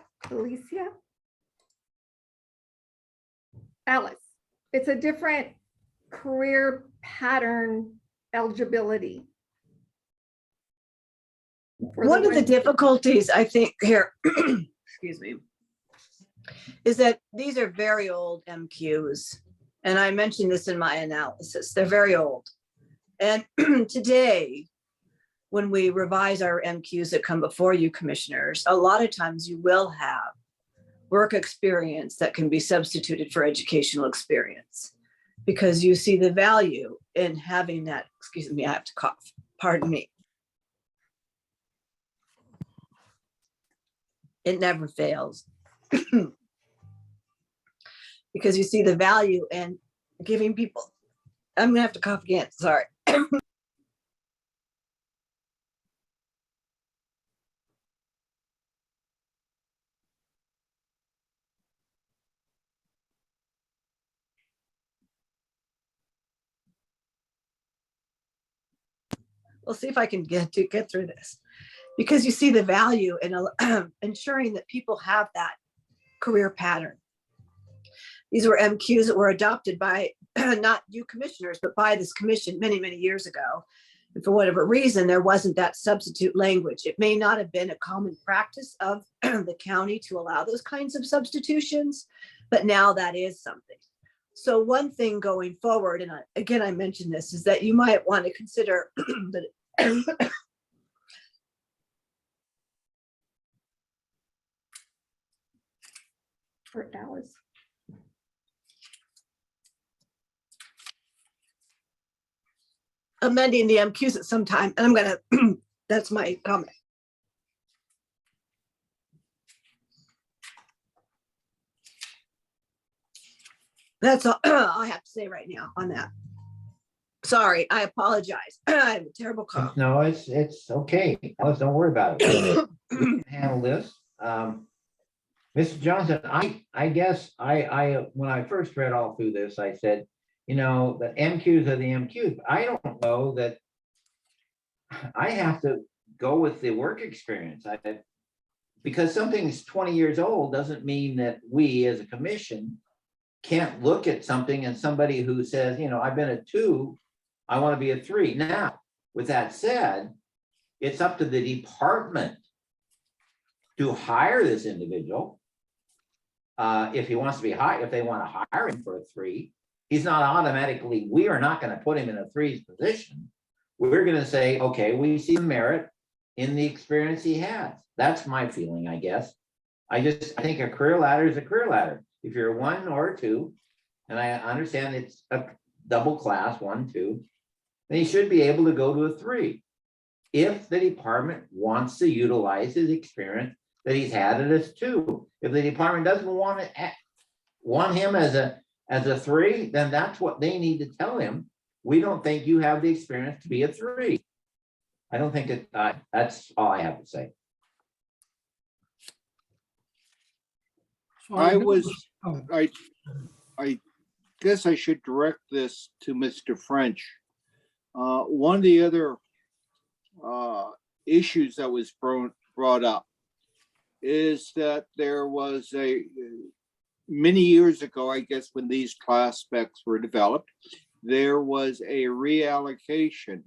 Alice. It's a different career pattern eligibility. One of the difficulties I think here, excuse me, is that these are very old MQs. And I mentioned this in my analysis, they're very old. And today, when we revise our MQs that come before you commissioners, a lot of times you will have work experience that can be substituted for educational experience because you see the value in having that, excuse me, I have to cough, pardon me. It never fails. Because you see the value in giving people, I'm gonna have to cough again, sorry. we'll see if I can get through this. Because you see the value in ensuring that people have that career pattern. These were MQs that were adopted by not you commissioners, but by this commission many, many years ago. And for whatever reason, there wasn't that substitute language. It may not have been a common practice of the county to allow those kinds of substitutions, but now that is something. So one thing going forward, and again, I mentioned this, is that you might want to consider that For hours. amending the MQs at some time, and I'm gonna, that's my comment. That's all I have to say right now on that. Sorry, I apologize. I have a terrible cough. No, it's okay. Alice, don't worry about it. Handle this. Mr. Johnson, I guess I when I first read all through this, I said, you know, the MQs are the MQs. I don't know that I have to go with the work experience. Because something's 20 years old doesn't mean that we as a commission can't look at something and somebody who says, you know, I've been a 2, I want to be a 3. Now, with that said, it's up to the department to hire this individual. If he wants to be hired, if they want to hire him for a 3, he's not automatically, we are not going to put him in a 3's position. We're going to say, okay, we see the merit in the experience he has. That's my feeling, I guess. I think a career ladder is a career ladder. If you're a 1 or a 2, and I understand it's a double class, 1, 2, then he should be able to go to a 3. If the department wants to utilize his experience that he's had at a 2. If the department doesn't want him as a 3, then that's what they need to tell him. We don't think you have the experience to be a 3. I don't think it, that's all I have to say. So I guess I should direct this to Mr. French. One of the other issues that was brought up is that there was many years ago, I guess, when these class specs were developed, there was a reallocation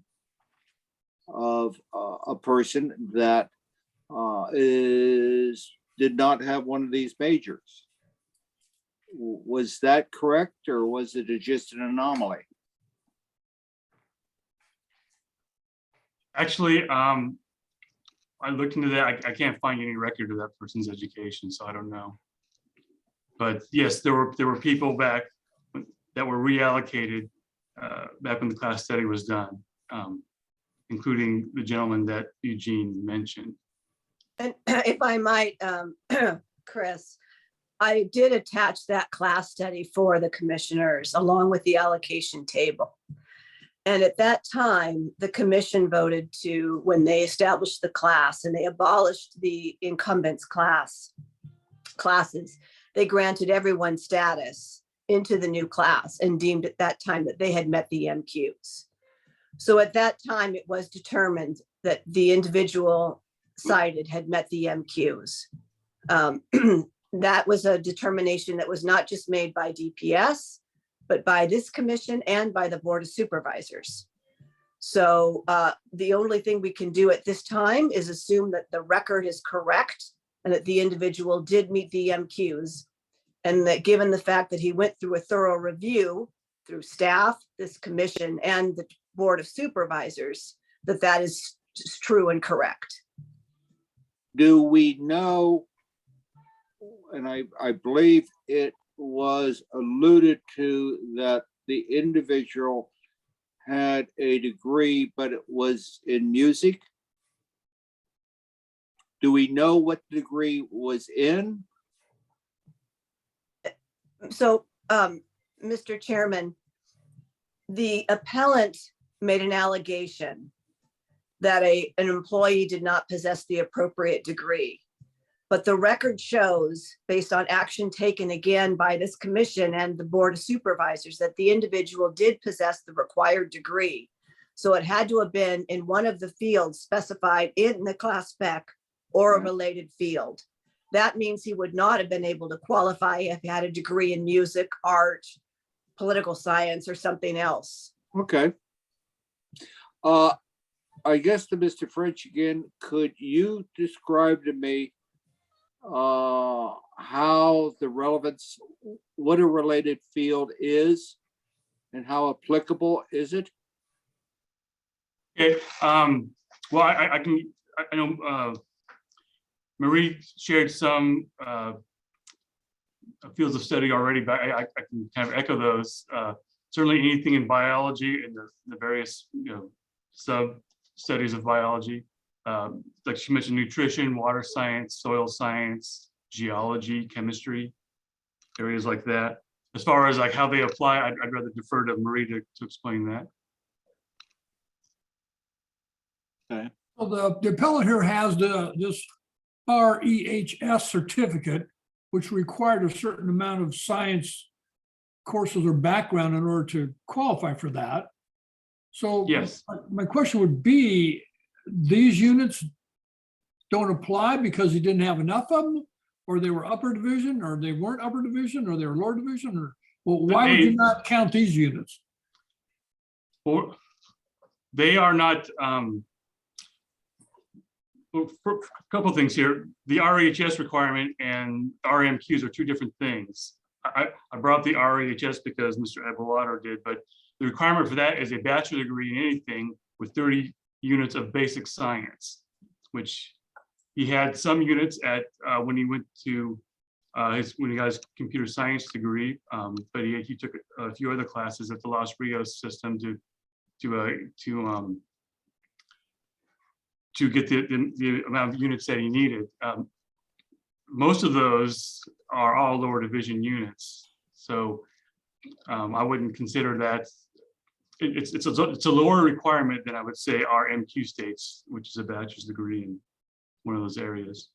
of a person that did not have one of these majors. Was that correct, or was it just an anomaly? Actually, I looked into that. I can't find any record of that person's education, so I don't know. But yes, there were people back that were reallocated back when the class study was done, including the gentleman that Eugene mentioned. And if I might, Chris, I did attach that class study for the commissioners along with the allocation table. And at that time, the commission voted to, when they established the class and they abolished the incumbents classes, they granted everyone status into the new class and deemed at that time that they had met the MQs. So at that time, it was determined that the individual cited had met the MQs. That was a determination that was not just made by DPS, but by this commission and by the Board of Supervisors. So the only thing we can do at this time is assume that the record is correct and that the individual did meet the MQs. And that given the fact that he went through a thorough review through staff, this commission, and the Board of Supervisors, that is true and correct. Do we know, and I believe it was alluded to, that the individual had a degree, but it was in music? Do we know what the degree was in? So, Mr. Chairman, the appellant made an allegation that an employee did not possess the appropriate degree. But the record shows, based on action taken again by this commission and the Board of Supervisors, that the individual did possess the required degree. So it had to have been in one of the fields specified in the class spec or a related field. That means he would not have been able to qualify if he had a degree in music, art, political science, or something else. Okay. I guess to Mr. French again, could you describe to me how the relevance, what a related field is and how applicable is it? Okay, well, I know Marie shared some fields of study already, but I can kind of echo those. Certainly anything in biology and the various, sub studies of biology. Like she mentioned, nutrition, water science, soil science, geology, chemistry, areas like that. As far as like how they apply, I'd rather defer to Marie to explain that. Okay. Well, the appellant here has this REHS certificate, which required a certain amount of science courses or background in order to qualify for that. So Yes. my question would be, these units don't apply because you didn't have enough of them, or they were upper division, or they weren't upper division, or they were lower division, or well, why would you not count these units? Or they are not. Well, for a couple of things here. The REHS requirement and RMQs are two different things. I brought up the REHS because Mr. Abelardo did, but the requirement for that is a bachelor degree in anything with 30 units of basic science, which he had some units at when he went to when he got his computer science degree, but he took a few other classes at the Los Rios system to get the amount of units that he needed. Most of those are all lower division units, so I wouldn't consider that. It's a lower requirement than I would say RMQ states, which is a bachelor's degree in one of those areas.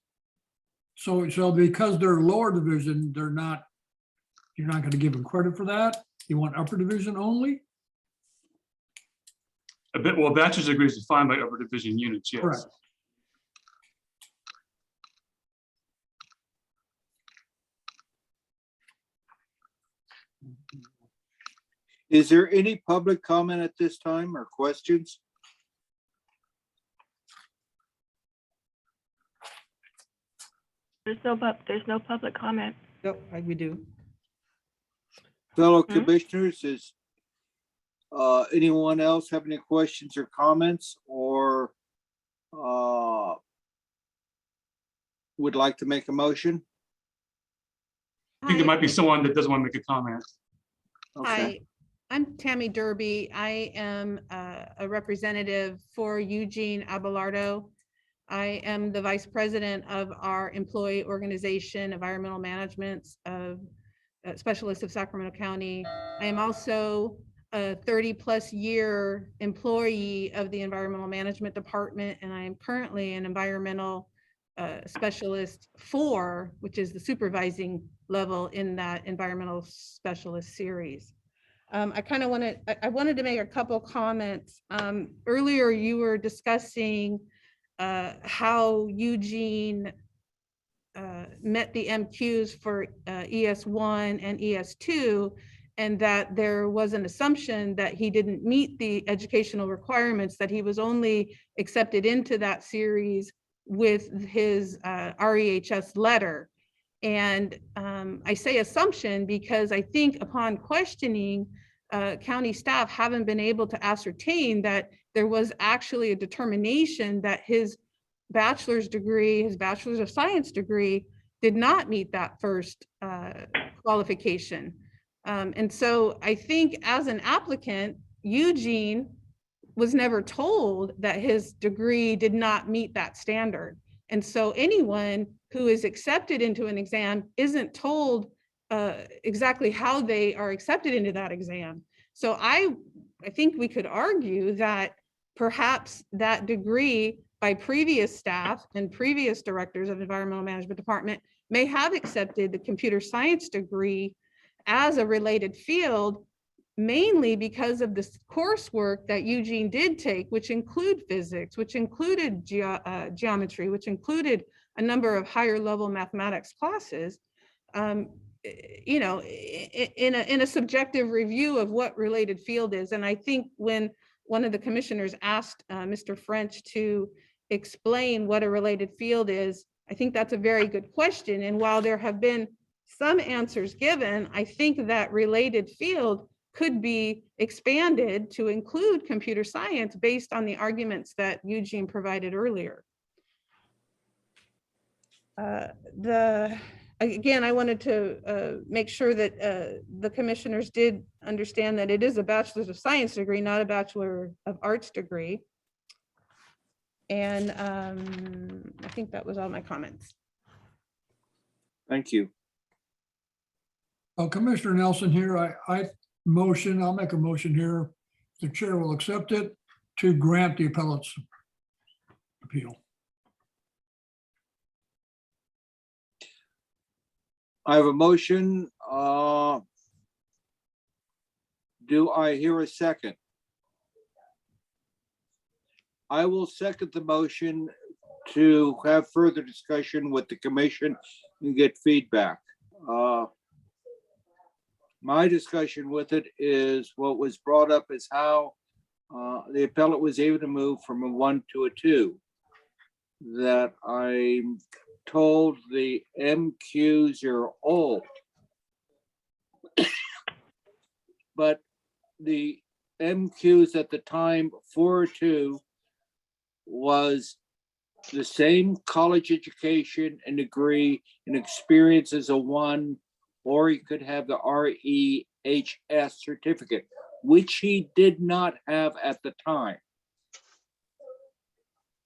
So because they're lower division, you're not going to give them credit for that? You want upper division only? Well, bachelor's degree is defined by upper division units, yes. Correct. Is there any public comment at this time or questions? There's no public comment. No, we do. Fellow commissioners, is anyone else have any questions or comments or would like to make a motion? I think there might be someone that doesn't want to make a comment. Okay. Hi, I'm Tammy Derby. I am a representative for Eugene Abelardo. I am the vice president of our employee organization, Environmental Management Specialist of Sacramento County. I am also a 30+ year employee of the Environmental Management Department, and I am currently an environmental specialist 4, which is the supervising level in that environmental specialist series. I wanted to make a couple comments. Earlier, you were discussing how Eugene met the MQs for ES1 and ES2, and that there was an assumption that he didn't meet the educational requirements, that he was only accepted into that series with his REHS letter. And I say assumption because I think upon questioning, county staff haven't been able to ascertain that there was actually a determination that his bachelor's degree, his bachelor's of science degree, did not meet that first qualification. And so I think as an applicant, Eugene was never told that his degree did not meet that standard. And so anyone who is accepted into an exam isn't told exactly how they are accepted into that exam. So I think we could argue that perhaps that degree by previous staff and previous directors of Environmental Management Department may have accepted the computer science degree as a related field mainly because of this coursework that Eugene did take, which include physics, which included geometry, which included a number of higher level mathematics classes. You know, in a subjective review of what related field is. And I think when one of the commissioners asked Mr. French to explain what a related field is, I think that's a very good question. And while there have been some answers given, I think that related field could be expanded to include computer science based on the arguments that Eugene provided earlier. Again, I wanted to make sure that the commissioners did understand that it is a Bachelor's of Science degree, not a Bachelor of Arts degree. And I think that was all my comments. Thank you. Commissioner Nelson here, I'll make a motion here. The chair will accept it to grant the appellate's appeal. I have a motion. Do I hear a second? I will second the motion to have further discussion with the commission and get feedback. My discussion with it is what was brought up is how the appellate was able to move from a 1 to a 2. That I'm told the MQs are old. But the MQs at the time 4.2 was the same college education and degree and experience as a 1, or he could have the REHS certificate, which he did not have at the time.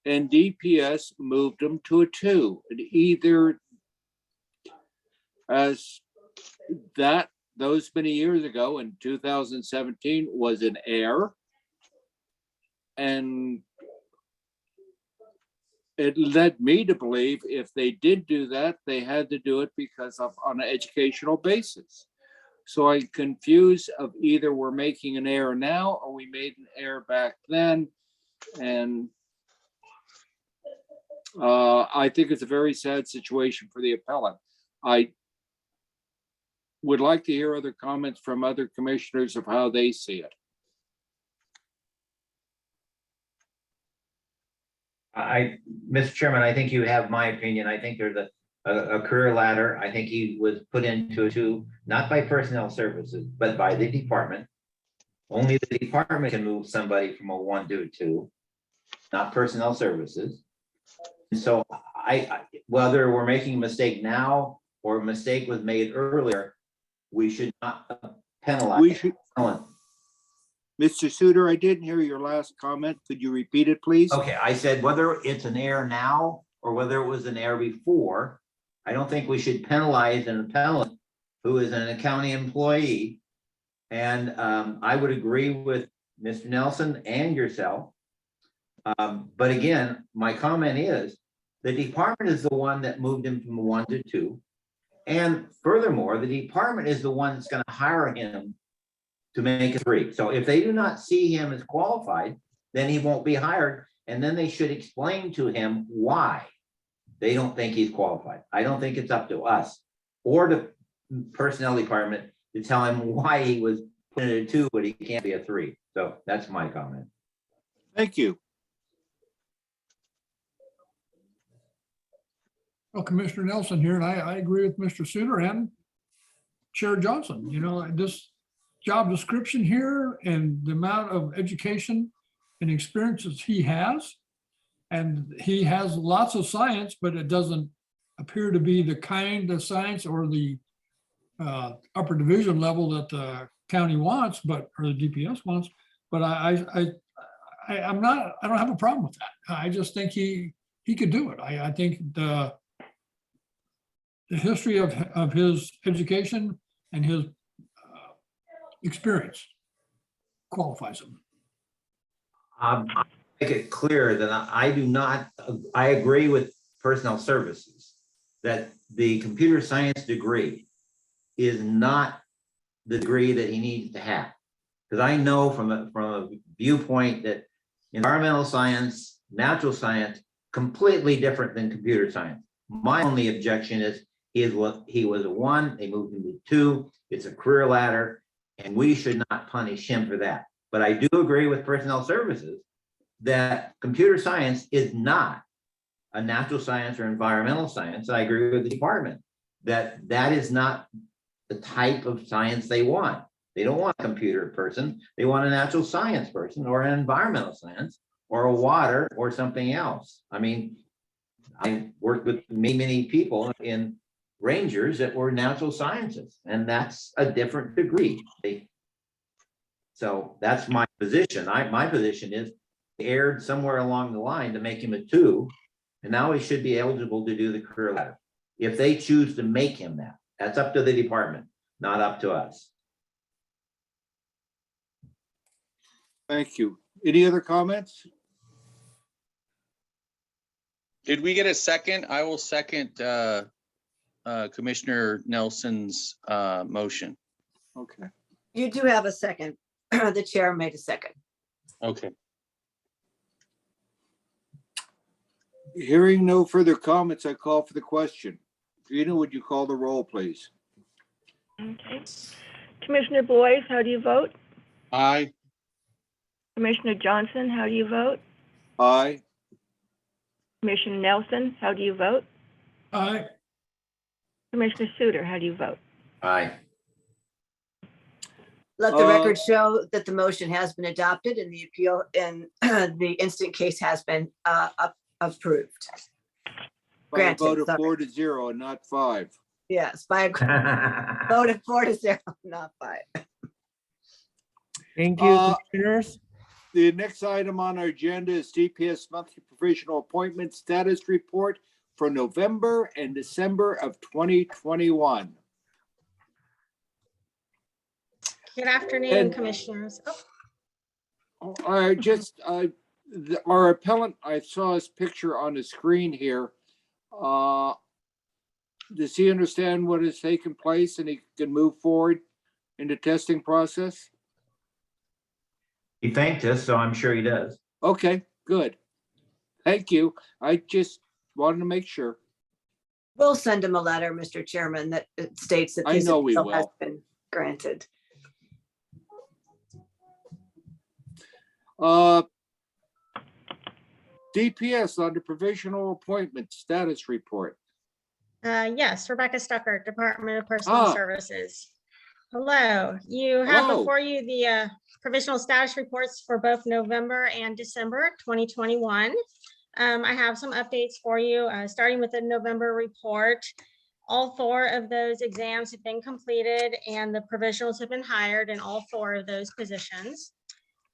And DPS moved him to a 2. And either as that, those many years ago in 2017 was an error. And it led me to believe if they did do that, they had to do it because of on an educational basis. So I'm confused of either we're making an error now or we made an error back then. And I think it's a very sad situation for the appellant. I would like to hear other comments from other commissioners of how they see it. Mr. Chairman, I think you have my opinion. I think there's a career ladder. I think he was put into a 2, not by personnel services, but by the department. Only the department can move somebody from a 1 to a 2, not personnel services. So whether we're making a mistake now or a mistake was made earlier, we should not penalize. We should. Mr. Suter, I didn't hear your last comment. Could you repeat it, please? Okay, I said whether it's an error now or whether it was an error before, I don't think we should penalize an appellant who is an accounting employee. And I would agree with Mr. Nelson and yourself. But again, my comment is the department is the one that moved him from a 1 to 2. And furthermore, the department is the one that's going to hire him to make a 3. So if they do not see him as qualified, then he won't be hired. And then they should explain to him why they don't think he's qualified. I don't think it's up to us or the personnel department to tell him why he was put in a 2, but he can't be a 3. So that's my comment. Thank you. Well, Commissioner Nelson here, and I agree with Mr. Suter and Chair Johnson. You know, this job description here and the amount of education and experiences he has, and he has lots of science, but it doesn't appear to be the kind of science or the upper division level that the county wants, or the DPS wants. But I don't have a problem with that. I just think he could do it. I think the history of his education and his experience qualifies him. Make it clear that I agree with personnel services that the computer science degree is not the degree that he needs to have. Because I know from a viewpoint that environmental science, natural science, completely different than computer science. My only objection is he was a 1, they moved him to 2. It's a career ladder, and we should not punish him for that. But I do agree with personnel services that computer science is not a natural science or environmental science. I agree with the department that is not the type of science they want. They don't want a computer person. They want a natural science person or an environmental science or a water or something else. I mean, I worked with many people in Rangers that were natural sciences, and that's a different degree. So that's my position. My position is erred somewhere along the line to make him a 2, and now he should be eligible to do the career ladder. If they choose to make him that, that's up to the department, not up to us. Thank you. Any other comments? Did we get a second? I will second Commissioner Nelson's motion. Okay. You do have a second. The chair made a second. Okay. Hearing no further comments, I call for the question. Gina, would you call the roll, please? Okay. Commissioner Boyce, how do you vote? Aye. Commissioner Johnson, how do you vote? Aye. Commissioner Nelson, how do you vote? Aye. Commissioner Suter, how do you vote? Aye. Let the record show that the motion has been adopted and the appeal and the instant case has been approved. By a vote Granted, of sorry. 4-0 and not 5. Yes, by a vote of 4-0, not 5. Thank you, commissioners. The next item on our agenda is DPS monthly provisional appointment status report for November and December of 2021. Good afternoon, And- commissioners. Oh, I just, our appellant, I saw his picture on the screen here. Does he understand what has taken place and he can move forward in the testing process? He thanked us, so I'm sure he does. Okay, good. Thank you. I just wanted to make sure. We'll send him a letter, Mr. Chairman, that states that I this know we appeal has will. been granted. DPS under provisional appointment status report. Yes, Rebecca Stucker, Department of Personal Ah. Services. Hello, you have Hello. before you the provisional status reports for both November and December 2021. I have some updates for you, starting with the November report. All 4 of those exams have been completed and the provisionals have been hired in all 4 of those positions.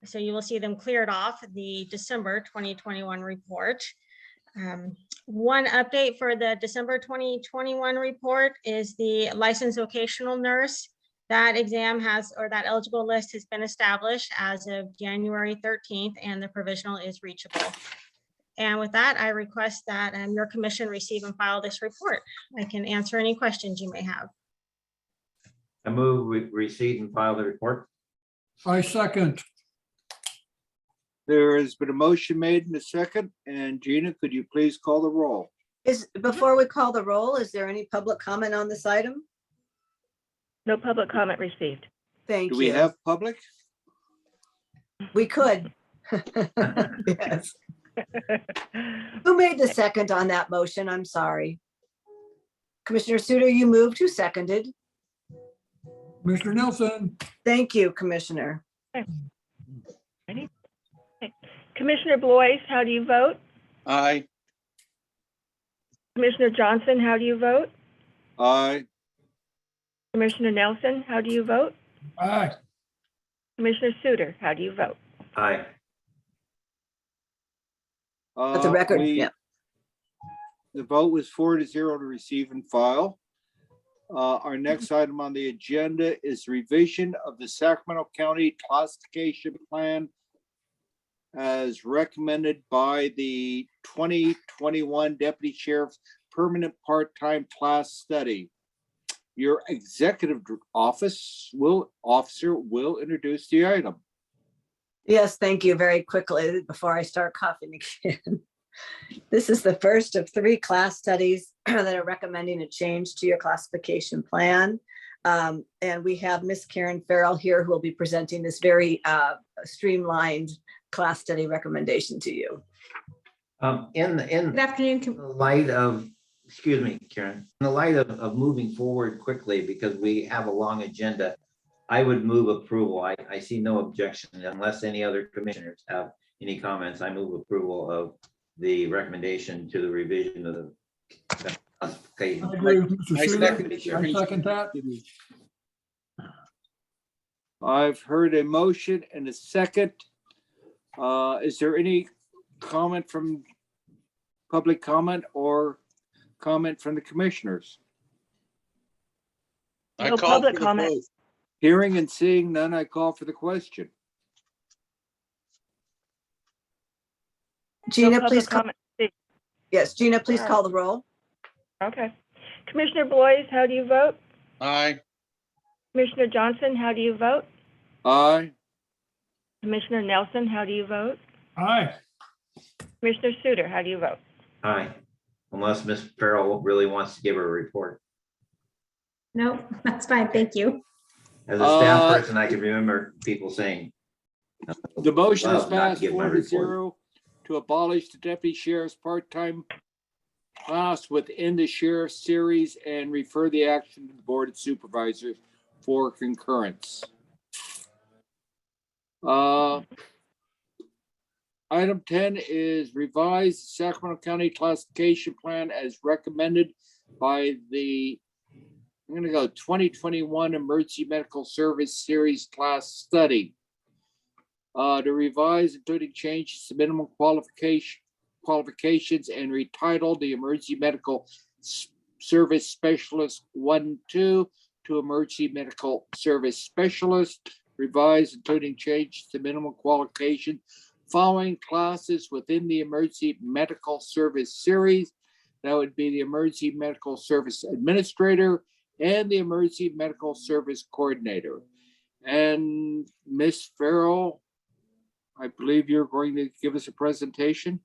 So you will see them cleared off the December 2021 report. One update for the December 2021 report is the licensed vocational nurse. That exam has, or that eligible list has been established as of January 13th, and the provisional is reachable. And with that, I request that your commission receive and file this report. I can answer any questions you may have. I move we receive and file the report. I second. There has been a motion made in a second, and Gina, could you please call the roll? Before we call the roll, is there any public comment on this item? No public comment received. Thank Do you. we have public? We could. Yes. Who made the second on that motion? I'm sorry. Commissioner Suter, you moved. Who seconded? Commissioner Nelson. Thank you, Commissioner. Ready? Okay. Commissioner Boyce, how do you vote? Aye. Commissioner Johnson, how do you vote? Aye. Commissioner Nelson, how do you vote? Aye. Commissioner Suter, how do you vote? Aye. Let the record, yeah. The vote was 4-0 to receive and file. Our next item on the agenda is revision of the Sacramento County classification plan as recommended by the 2021 Deputy Sheriff's Permanent Part-Time Class Study. your executive officer will introduce the item. Yes, thank you. Very quickly, before I start coughing again. This is the first of 3 class studies that are recommending a change to your classification plan. And we have Miss Karen Farrell here who will be presenting this very streamlined class study recommendation to you. In Good afternoon. the light of, excuse me, Karen, in the light of moving forward quickly, because we have a long agenda, I would move approval. I see no objection unless any other commissioners have any comments. I move approval of the recommendation to the revision of the classification. I agree with Mr. I Suter. second I second that. I've heard a motion and a second. Is there any comment from public comment or comment from the commissioners? I No call public for the comment. vote. Hearing and seeing none, I call for the question. Gina, public please call. comment. Yes, Gina, please Sure. call the roll. Okay. Commissioner Boyce, how do you vote? Aye. Commissioner Johnson, how do you vote? Aye. Commissioner Nelson, how do you vote? Aye. Commissioner Suter, how do you vote? Aye, unless Ms. Farrell really wants to give her a report. No, that's fine. Thank you. As a staff person, I can remember people saying. The motion is "Love not to passed give my 4-0 to abolish the deputy sheriff's part-time class within the sheriff's series and refer the action to the Board of Supervisors for concurrence. Item 10 is revise the Sacramento County classification plan as recommended by the, I'm gonna go 2021 Emergency Medical Service Series class study. To revise including changes to minimum qualifications and retitle the Emergency Medical Service Specialist 1-2 to Emergency Medical Service Specialist. Revise including changes to minimum qualification following classes within the Emergency Medical Service Series. That would be the Emergency Medical Service Administrator and the Emergency Medical Service Coordinator. And Ms. Farrell, I believe you're going to give us a presentation.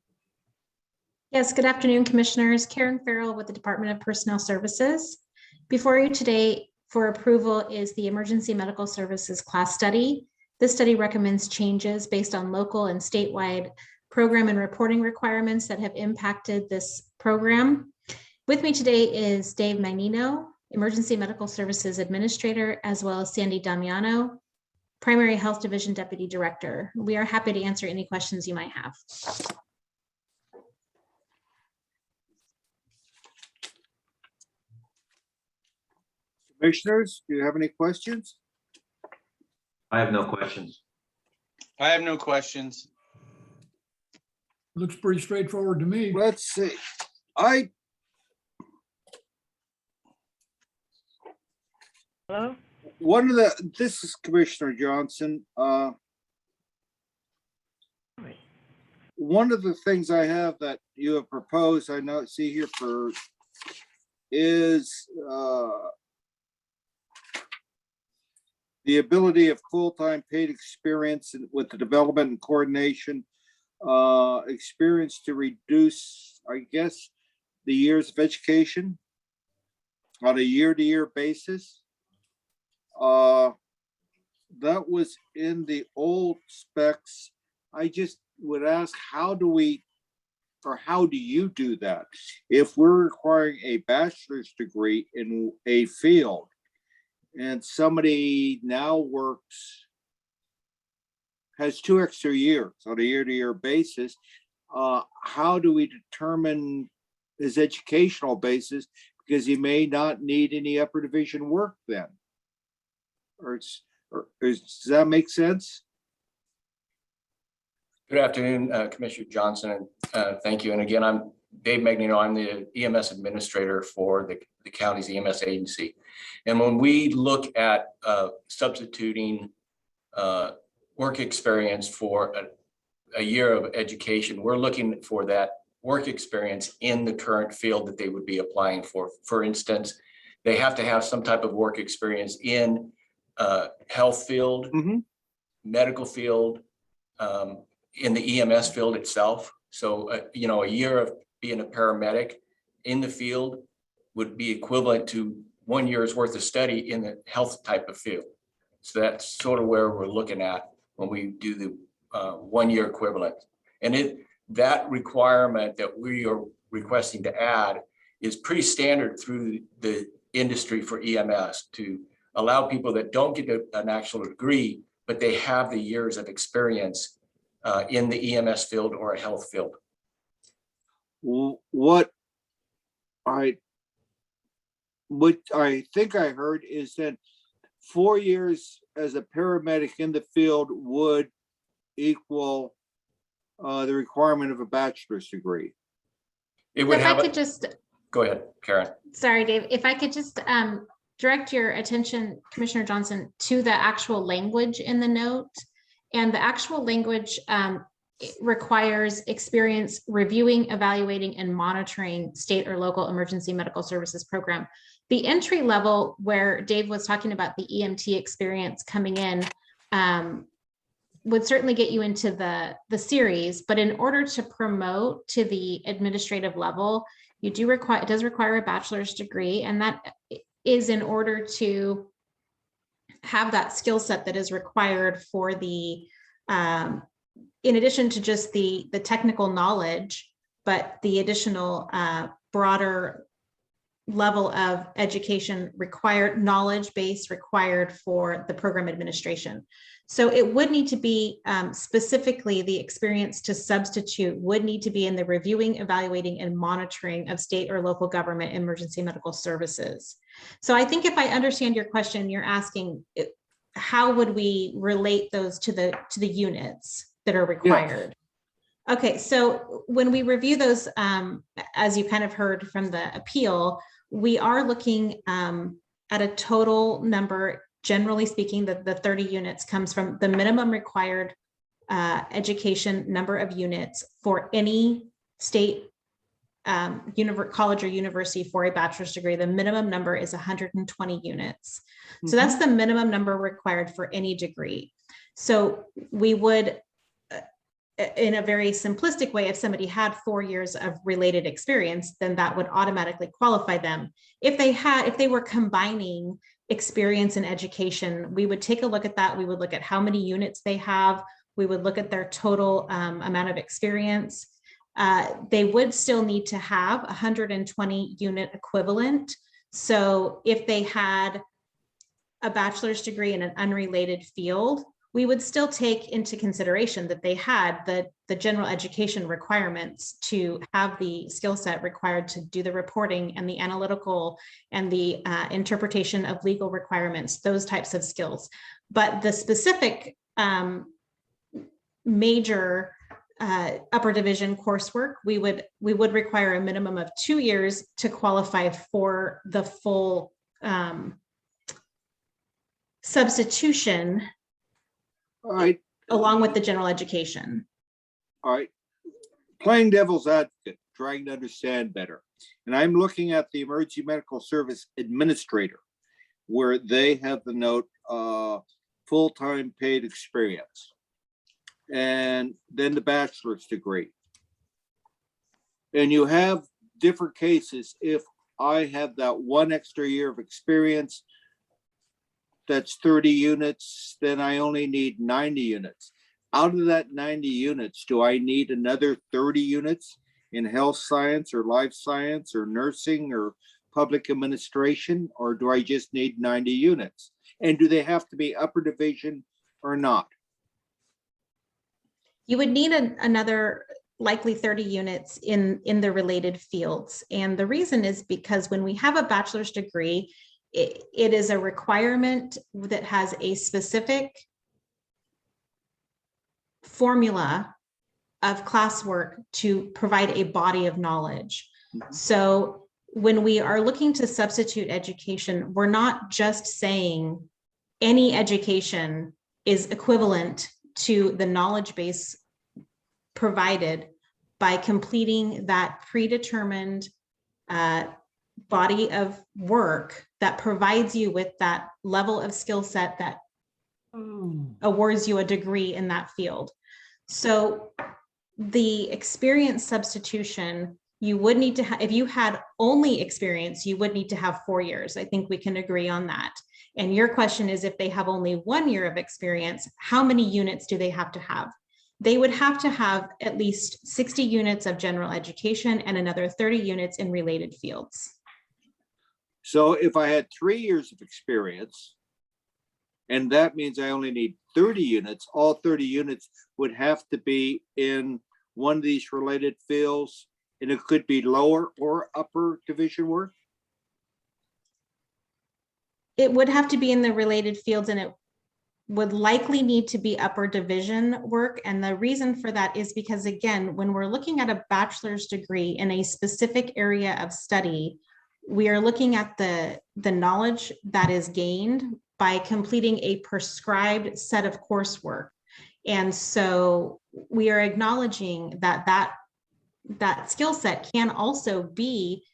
Yes, good afternoon, Commissioners. Karen Farrell with the Department of Personnel Services. Before you today for approval is the Emergency Medical Services class study. This study recommends changes based on local and statewide program and reporting requirements that have impacted this program. With me today is Dave Magnino, Emergency Medical Services Administrator, as well as Sandy Damiano, Primary Health Division Deputy Director. We are happy to answer any questions you might have. Commissioners, do you have any questions? I have no questions. I have no questions. Looks pretty straightforward to me. Let's see. Hello? This is Commissioner Johnson. One of the things I have that you have proposed, I know, see here for, is the ability of full-time paid experience with the development and coordination, experience to reduce, I guess, the years of education on a year-to-year basis. That was in the old specs. I just would ask, how do you do that? If we're requiring a bachelor's degree in a field and somebody now has 2 extra years on a year-to-year basis, how do we determine his educational basis? Because he may not need any upper division work then. Does that make sense? Good afternoon, Commissioner Johnson, and thank you. And again, I'm Dave Magnino. I'm the EMS administrator for the county's EMS agency. And when we look at substituting work experience for a year of education, we're looking for that work experience in the current field that they would be applying for. For instance, they have to have some type of work experience in health field, medical field, in the EMS field itself. So, you know, a year of being a paramedic in the field would be equivalent to 1 year's worth of study in the health type of field. So that's sort of where we're looking at when we do the 1 year equivalent. And that requirement that we are requesting to add is pretty standard through the industry for EMS, to allow people that don't get an actual degree, but they have the years of experience in the EMS field or a health field. What I think I heard is that 4 years as a paramedic in the field would equal the requirement of a bachelor's degree. It would If I have, could just, go ahead, Karen. sorry, Dave, if I could just direct your attention, Commissioner Johnson, to the actual language in the note. And the actual language it requires experience reviewing, evaluating, and monitoring state or local emergency medical services program. The entry level where Dave was talking about the EMT experience coming in would certainly get you into the series, but in order to promote to the administrative level, it does require a bachelor's degree, and that is in order to have that skill set that is required for the in addition to just the technical knowledge, but the additional broader level of education required, knowledge base required for the program administration. So it would need to be specifically the experience to substitute would need to be in the reviewing, evaluating, and monitoring of state or local government emergency medical services. So I think if I understand your question, you're asking how would we relate those to the units that are required? Yes. Okay, so when we review those, as you kind of heard from the appeal, we are looking at a total number. Generally speaking, the 30 units comes from the minimum required education number of units for any state college or university for a bachelor's degree. The minimum number is 120 units. So that's the minimum number required for any degree. So we would, in a very simplistic way, if somebody had 4 years of related experience, then that would automatically qualify them. If they were combining experience and education, we would take a look at that. We would look at how many units they have. We would look at their total amount of experience. They would still need to have 120 unit equivalent. So if they had a bachelor's degree in an unrelated field, we would still take into consideration that they had the general education requirements to have the skill set required to do the reporting and the analytical and the interpretation of legal requirements, those types of skills. But the specific major upper division coursework, we would require a minimum of 2 years to qualify for the full substitution. All right. Along with the general education. All right. Playing devil's advocate, trying to understand better. And I'm looking at the Emergency Medical Service Administrator, where they have the note full-time paid experience, and then the bachelor's degree. And you have different cases. If I have that 1 extra year of experience, that's 30 units, then I only need 90 units. Out of that 90 units, do I need another 30 units in health science or life science or nursing or public administration, or do I just need 90 units? And do they have to be upper division or not? You would need another likely 30 units in the related fields. And the reason is because when we have a bachelor's degree, it is a requirement that has a specific formula of classwork to provide a body of knowledge. So when we are looking to substitute education, we're not just saying any education is equivalent to the knowledge base provided by completing that predetermined body of work that provides you with that level of skill set that awards you a degree in that field. So the experience substitution, you would need to have, if you had only experience, you would need to have 4 years. I think we can agree on that. And your question is, if they have only 1 year of experience, how many units do they have to have? They would have to have at least 60 units of general education and another 30 units in related fields. So if I had 3 years of experience, and that means I only need 30 units, all 30 units would have to be in one of these related fields, and it could be lower or upper division work? It would have to be in the related fields, and it would likely need to be upper division work. And the reason for that is because, again, when we're looking at a bachelor's degree in a specific area of study, we are looking at the knowledge that is gained by completing a prescribed set of coursework. And so we are acknowledging that skill set can also be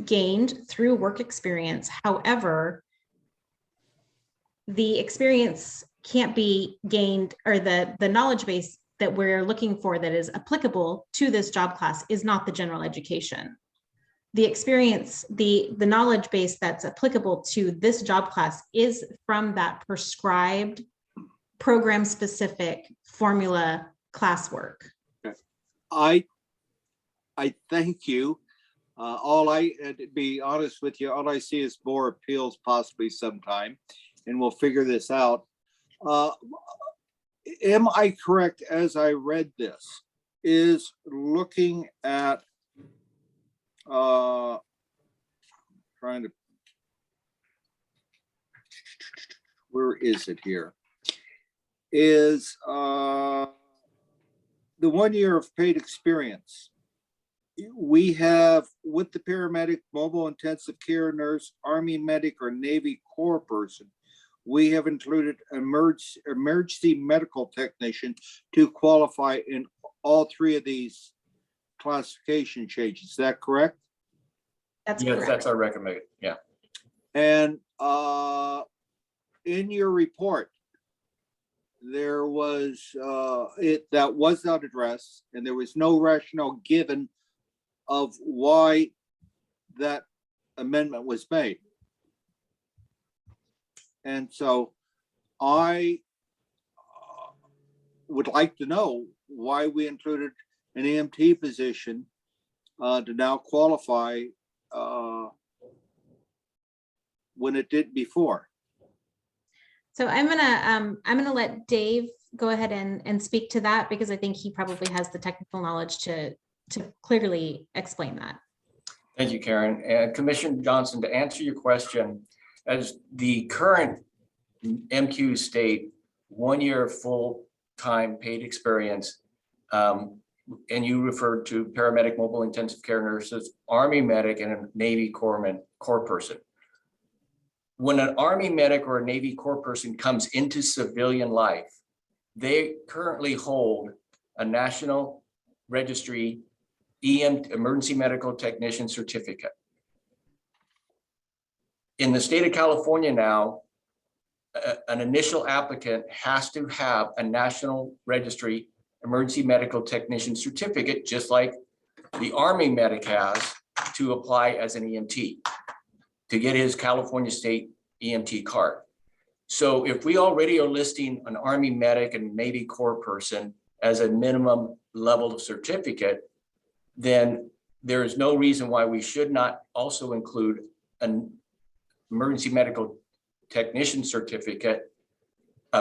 gained through work experience. However, the experience can't be gained, or the knowledge base that we're looking for that is applicable to this job class is not the general education. The experience, the knowledge base that's applicable to this job class is from that prescribed program-specific formula classwork. I thank you. To be honest with you, all I see is more appeals possibly sometime, and we'll figure this out. Am I correct, as I read this, is looking at trying to, where is it here? Is the 1 year of paid experience. We have, with the paramedic, mobile intensive care nurse, Army medic, or Navy Corps person, we have included emergency medical technician to qualify in all 3 of these classification changes. Is that correct? That's Yes, correct. that's our recommended, yeah. And in your report, there was that was not addressed, and there was no rationale given of why that amendment was made. And so I would like to know why we included an EMT position to now qualify when it did before. So I'm gonna let Dave go ahead and speak to that, because I think he probably has the technical knowledge to clearly explain that. Thank you, Karen. And Commissioner Johnson, to answer your question, as the current MQ state, 1 year full-time paid experience, and you referred to paramedic, mobile intensive care nurses, Army medic, and a Navy Corps person. When an Army medic or a Navy Corps person comes into civilian life, they currently hold a National Registry Emergency Medical Technician certificate. In the state of California now, an initial applicant has to have a National Registry Emergency Medical Technician certificate, just like the Army medic has to apply as an EMT to get his California State EMT card. So if we already are listing an Army medic and Navy Corps person as a minimum level of certificate, then there is no reason why we should not also include an emergency medical technician certificate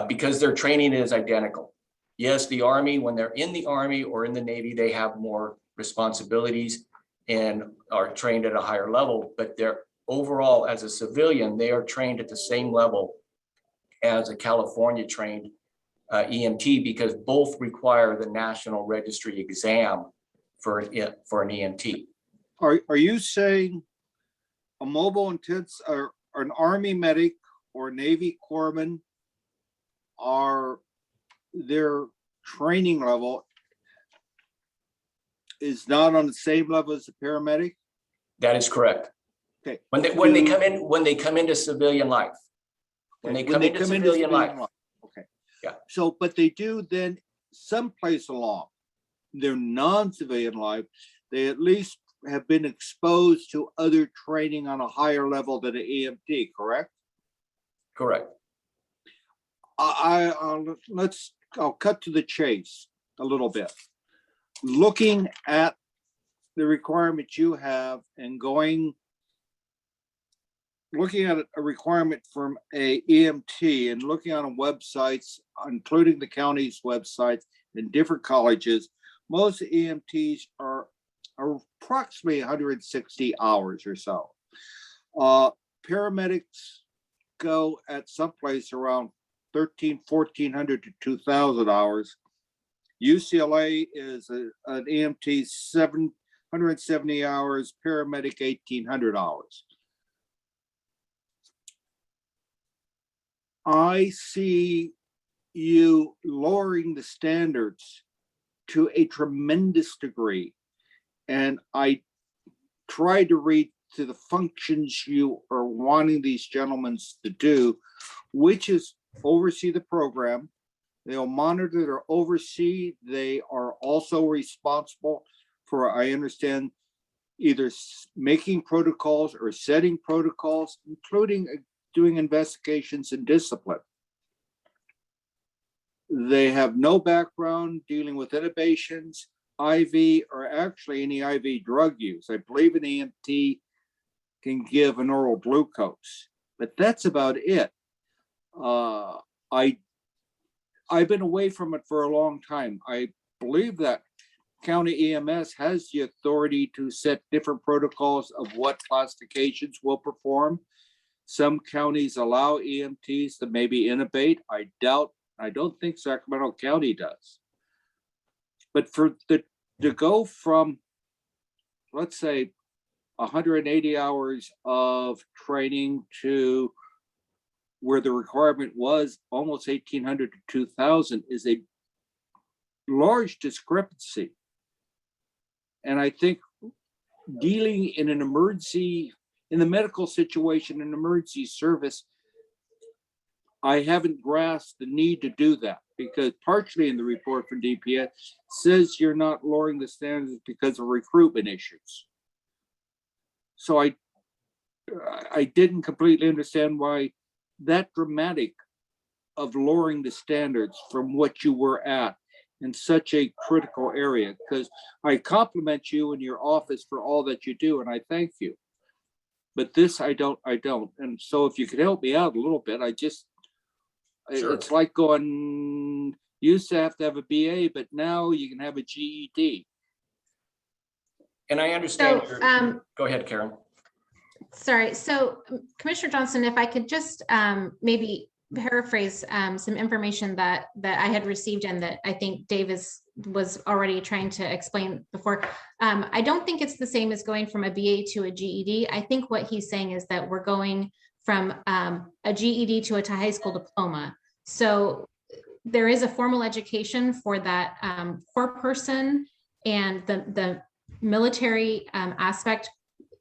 because their training is identical. Yes, the Army, when they're in the Army or in the Navy, they have more responsibilities and are trained at a higher level, but they're overall as a civilian, they are trained at the same level as a California trained EMT, because both require the National Registry exam for an EMT. Are you saying a mobile intense or an Army medic or Navy corpsman are their training level is not on the same level as a paramedic? That is correct. Okay. When they come into civilian life. When they Okay, come into civilian life. Okay. Yeah. So, but they do then someplace along their non-civilian life, they at least have been exposed to other training on a higher level than an EMT, correct? Correct. I'll cut to the chase a little bit. Looking at the requirements you have and looking at a requirement from a EMT and looking on websites, including the county's websites and different colleges, most EMTs are approximately 160 hours or so. Paramedics go at someplace around 1,400 to 2,000 hours. UCLA is an EMT 770 hours, paramedic 1,800 hours. I see you lowering the standards to a tremendous degree. And I try to read to the functions you are wanting these gentlemen to do, which is oversee the program. They'll monitor or oversee. They are also responsible for, I understand, either making protocols or setting protocols, including doing investigations and discipline. They have no background dealing with intubations, IV, or actually any IV drug use. I believe an EMT can give an oral glucose, but that's about it. I've been away from it for a long time. I believe that county EMS has the authority to set different protocols of what classifications will perform. Some counties allow EMTs to maybe intubate. I don't think Sacramento County does. But to go from, let's say, 180 hours of training to where the requirement was almost 1,800 to 2,000 is a large discrepancy. And I think dealing in an emergency, in the medical situation, an emergency service, I haven't grasped the need to do that, because partially in the report from DPS says you're not lowering the standards because of recruitment issues. So I didn't completely understand why that dramatic of lowering the standards from what you were at in such a critical area, because I compliment you and your office for all that you do, and I thank you. But this, I don't. And so if you could help me out a little bit, Sure. It's like going, used to have a BA, but now you can have a GED. And I understand. So, Go ahead, Karen. sorry. So Commissioner Johnson, if I could just maybe paraphrase some information that I had received and that I think Dave was already trying to explain before. I don't think it's the same as going from a BA to a GED. I think what he's saying is that we're going from a GED to a high school diploma. So there is a formal education for that core person, and the military aspect,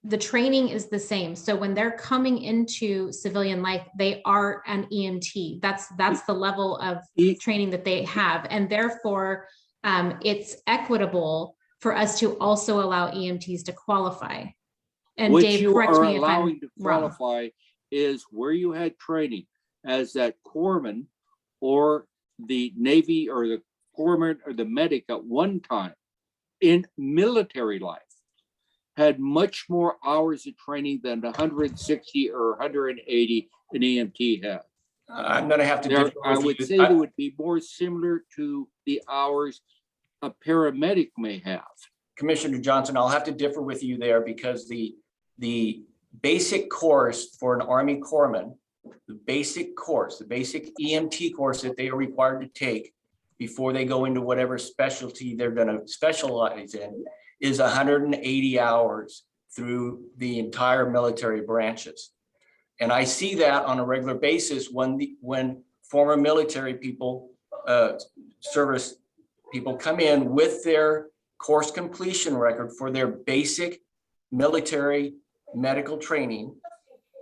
the training is the same. So when they're coming into civilian life, they are an EMT. That's the level of training that they have. And therefore, it's equitable for us to also allow EMTs to qualify. And What Dave, you correct are me if I'm allowing to wrong. qualify is where you had training as that corpsman or the Navy or the corpsman or the medic at one time in military life had much more hours of training than the 160 or 180 an EMT had. I'm going to have to differ I with would you. say it would be more similar to the hours a paramedic may have. Commissioner Johnson, I'll have to differ with you there, because the basic course for an Army corpsman, the basic EMT course that they are required to take before they go into whatever specialty they're going to specialize in is 180 hours through the entire military branches. And I see that on a regular basis when former military people, service people come in with their course completion record for their basic military medical training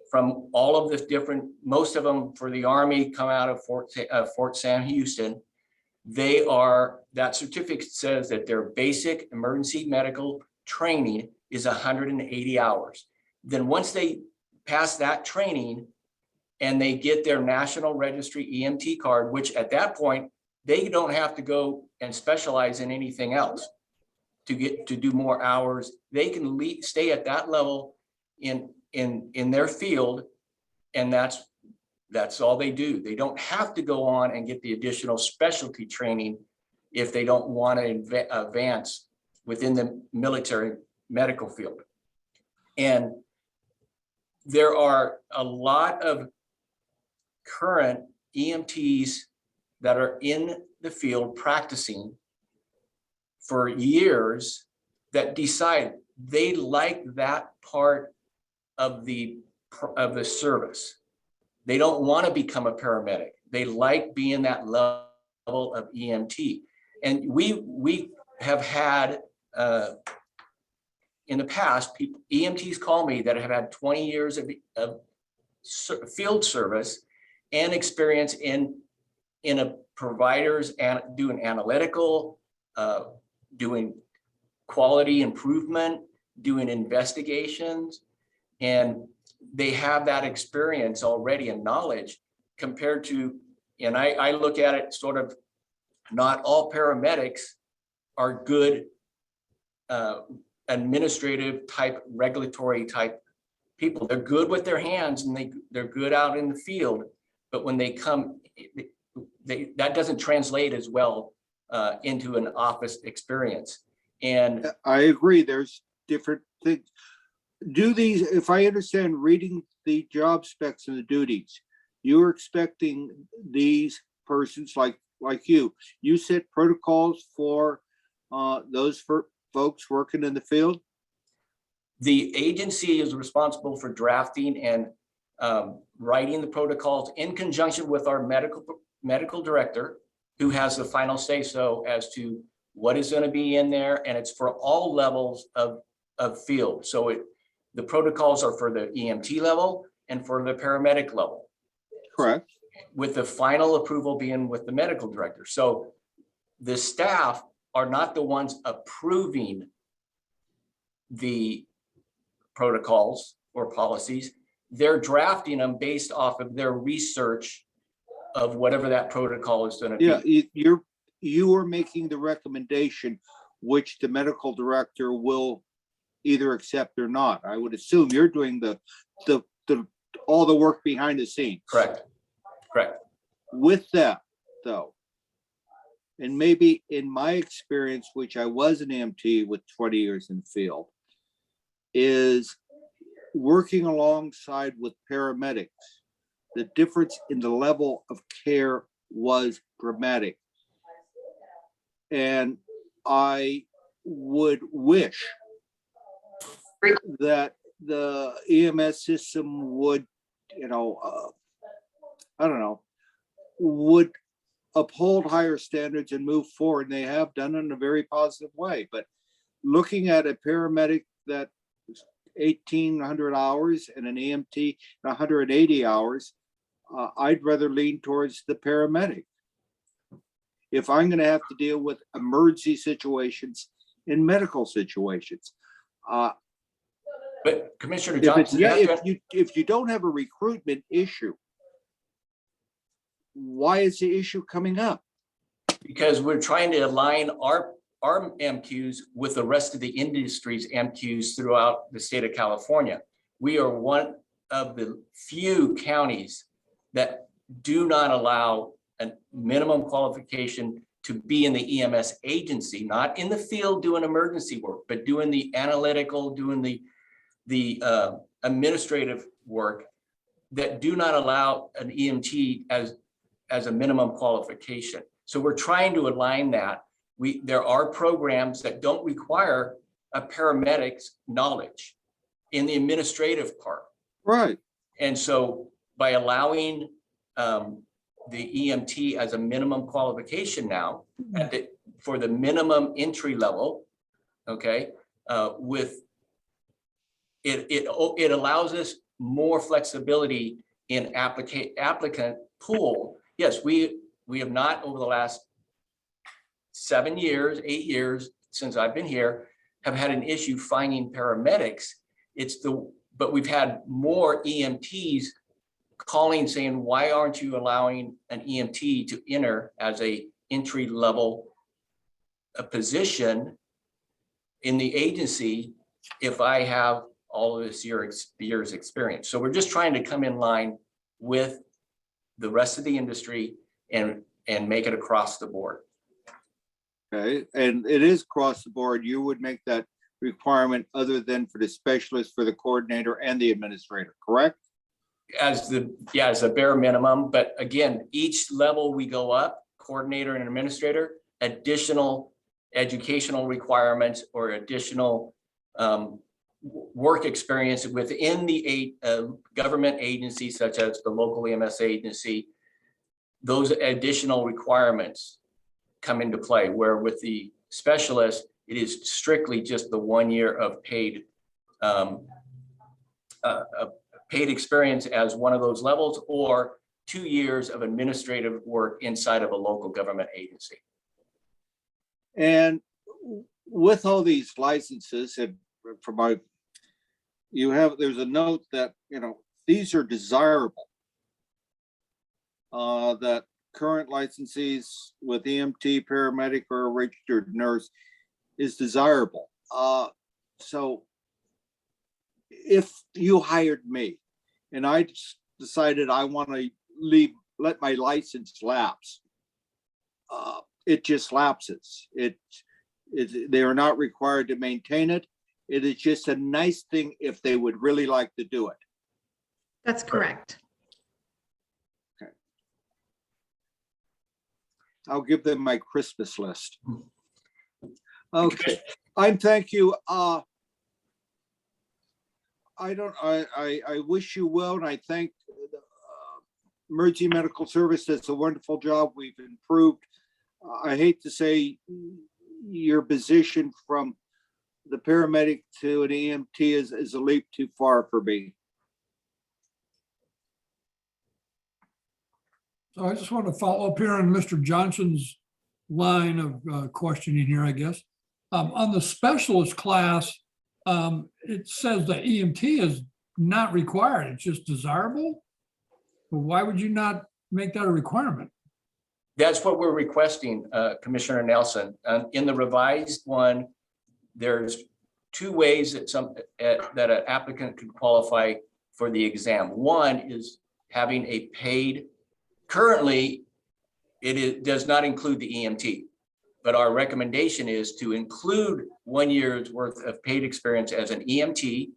from all of the different, most of them for the Army come out of Fort Sam Houston. They are, that certificate says that their basic emergency medical training is 180 hours. Then once they pass that training and they get their National Registry EMT card, which at that point, they don't have to go and specialize in anything else to get to do more hours. They can stay at that level in their field, and that's all they do. They don't have to go on and get the additional specialty training if they don't want to advance within the military medical field. And there are a lot of current EMTs that are in the field practicing for years that decide they like that part of the service. They don't want to become a paramedic. They like being that level of EMT. And we have had in the past, EMTs call me that have had 20 years of field service and experience in a providers and doing analytical, doing quality improvement, doing investigations, and they have that experience already and knowledge compared to, and I look at it sort of, not all paramedics are good administrative type, regulatory type people. They're good with their hands and they're good out in the field, but when they come, that doesn't translate as well into an office experience. And I agree, there's different things. Do these, if I understand reading the job specs and the duties, you're expecting these persons like you set protocols for those folks working in the field? The agency is responsible for drafting and writing the protocols in conjunction with our medical director, who has the final say so as to what is going to be in there, and it's for all levels of field. So the protocols are for the EMT level and for the paramedic level. Correct. With the final approval being with the medical director. So the staff are not the ones approving the protocols or policies. They're drafting them based off of their research of whatever that protocol is going to be. Yeah, you are making the recommendation, which the medical director will either accept or not. I would assume you're doing all the work behind the scenes. Correct. With that, though, and maybe in my experience, which I was an EMT with 20 years in the field, is working alongside with paramedics. The difference in the level of care was dramatic. And I would wish that the EMS system would, would uphold higher standards and move forward. And they have done it in a very positive way. But looking at a paramedic that 1,800 hours and an EMT 180 hours, I'd rather lean towards the paramedic. If I'm going to have to deal with emergency situations in medical situations. But Commissioner Johnson, if you don't have a recruitment issue, why is the issue coming up? Because we're trying to align our MQs with the rest of the industry's MQs throughout the state of California. We are one of the few counties that do not allow a minimum qualification to be in the EMS agency, not in the field doing emergency work, but doing the analytical, doing the administrative work, that do not allow an EMT as a minimum qualification. So we're trying to align that. There are programs that don't require a paramedic's knowledge in the administrative part. Right. And so by allowing the EMT as a minimum qualification now for the minimum entry level, okay, with it allows us more flexibility in applicant pool. Yes, we have not over the last 7 years, 8 years since I've been here, have had an issue finding paramedics. But we've had more EMTs calling saying, why aren't you allowing an EMT to enter as a entry level position in the agency if I have all of this year's experience? So we're just trying to come in line with the rest of the industry and make it across the board. Okay, and it is across the board. You would make that requirement other than for the specialist, for the coordinator and the administrator, correct? As a bare minimum, but again, each level we go up, coordinator and administrator, additional educational requirements or additional work experience within the government agencies such as the local EMS agency, those additional requirements come into play, where with the specialist, it is strictly just the 1 year of paid experience as one of those levels, or 2 years of administrative work inside of a local government agency. And with all these licenses and provide, there's a note that, these are desirable. That current licensees with EMT, paramedic, or a registered nurse is desirable. So if you hired me and I decided I want to let my license lapse, it just lapses. They are not required to maintain it. It is just a nice thing if they would really like to do it. That's correct. Okay. I'll give them my Christmas list. Okay, thank you. I wish you well, and I thank Emergency Medical Service. That's a wonderful job. We've improved. I hate to say your position from the paramedic to an EMT is a leap too far for me. So I just want to follow up here on Mr. Johnson's line of questioning here, I guess. On the specialist class, it says that EMT is not required. It's just desirable. Well, why would you not make that a requirement? That's what we're requesting, Commissioner Nelson. In the revised one, there's 2 ways that an applicant can qualify for the exam. One is having a paid. Currently, it does not include the EMT, but our recommendation is to include 1 year's worth of paid experience as an EMT,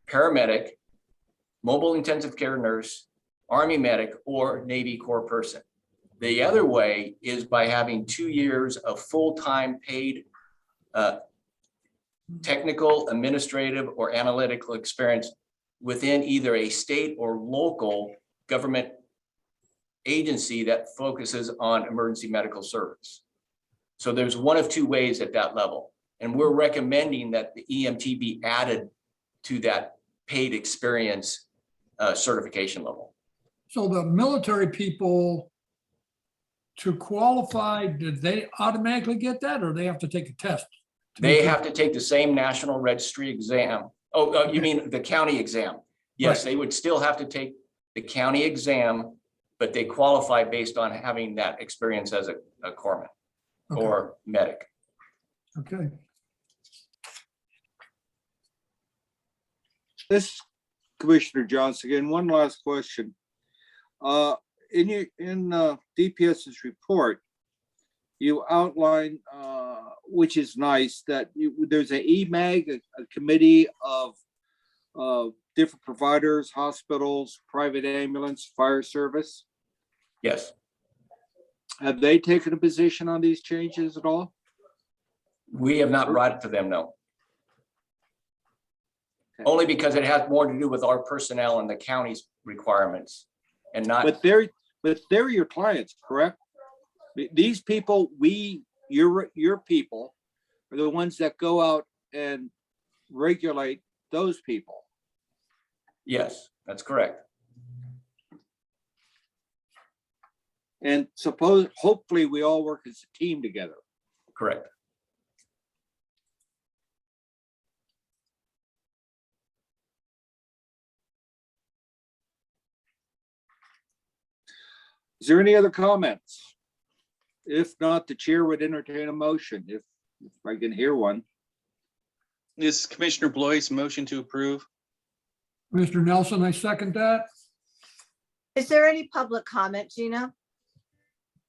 paramedic, mobile intensive care nurse, Army medic, or Navy Corps person. The other way is by having 2 years of full-time paid technical, administrative, or analytical experience within either a state or local government agency that focuses on emergency medical service. So there's one of 2 ways at that level. And we're recommending that the EMT be added to that paid experience certification level. So the military people, to qualify, did they automatically get that, or they have to take a test? They have to take the same national registry exam. Oh, you mean the county exam? Yes, Right. They would still have to take the county exam, but they qualify based on having that experience as a corpsman or medic. Okay. This Commissioner Johnson, again, one last question. In DPS's report, you outline, which is nice, that there's an EMAG, a committee of different providers, hospitals, private ambulance, fire service. Yes. Have they taken a position on these changes at all? We have not brought it to them, no. Okay. Only because it has more to do with our personnel and the county's requirements and not. But they're your clients, correct? These people, your people are the ones that go out and regulate those people. Yes, that's correct. And hopefully we all work as a team together. Correct. Is there any other comments? If not, the chair would entertain a motion if I can hear one. This is Commissioner Blois, motion to approve. Mr. Nelson, I second that. Is there any public comment, Gina?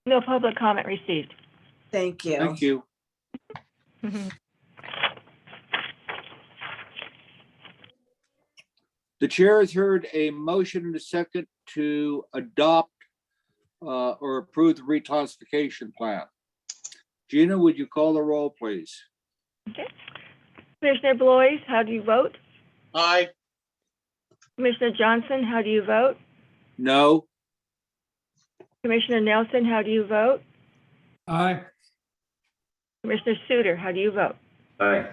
No public comment received. Thank you. Thank you. The chair has heard a motion and a second to adopt or approve the reclassification plan. Gina, would you call the roll, please? Okay. Commissioner Blois, how do you vote? Aye. Commissioner Johnson, how do you vote? No. Commissioner Nelson, how do you vote? Aye. Commissioner Suter, how do you vote? Aye.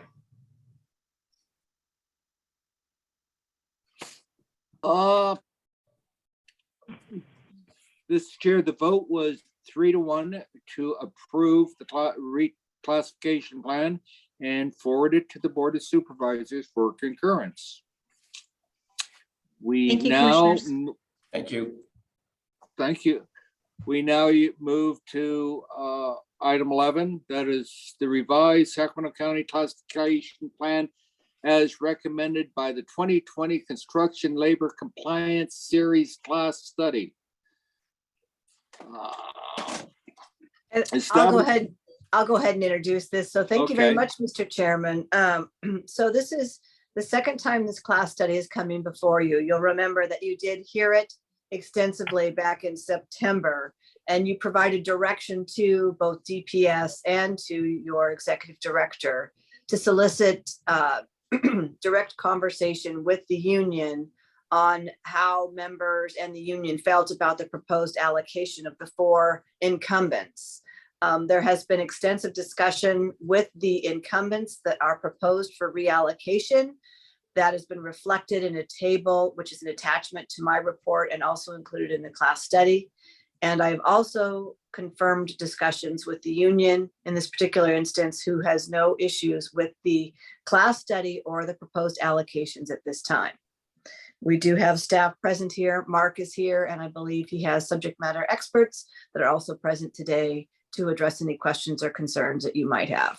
This chair, the vote was 3-1 to approve the reclassification plan and forward it to the Board of Supervisors for concurrence. We Thank you, now, Commissioners. Thank you. thank you. We now move to item 11, that is the revised Sacramento County classification plan as recommended by the 2020 Construction Labor Compliance Series Class Study. And Establish- I'll go ahead and introduce this. So thank you very Okay. much, Mr. Chairman. So this is the second time this class study is coming before you. You'll remember that you did hear it extensively back in September, and you provided direction to both DPS and to your executive director to solicit direct conversation with the union on how members and the union felt about the proposed allocation of the 4 incumbents. There has been extensive discussion with the incumbents that are proposed for reallocation. That has been reflected in a table, which is an attachment to my report and also included in the class study. And I've also confirmed discussions with the union in this particular instance, who has no issues with the class study or the proposed allocations at this time. We do have staff present here. Mark is here, and I believe he has subject matter experts that are also present today to address any questions or concerns that you might have.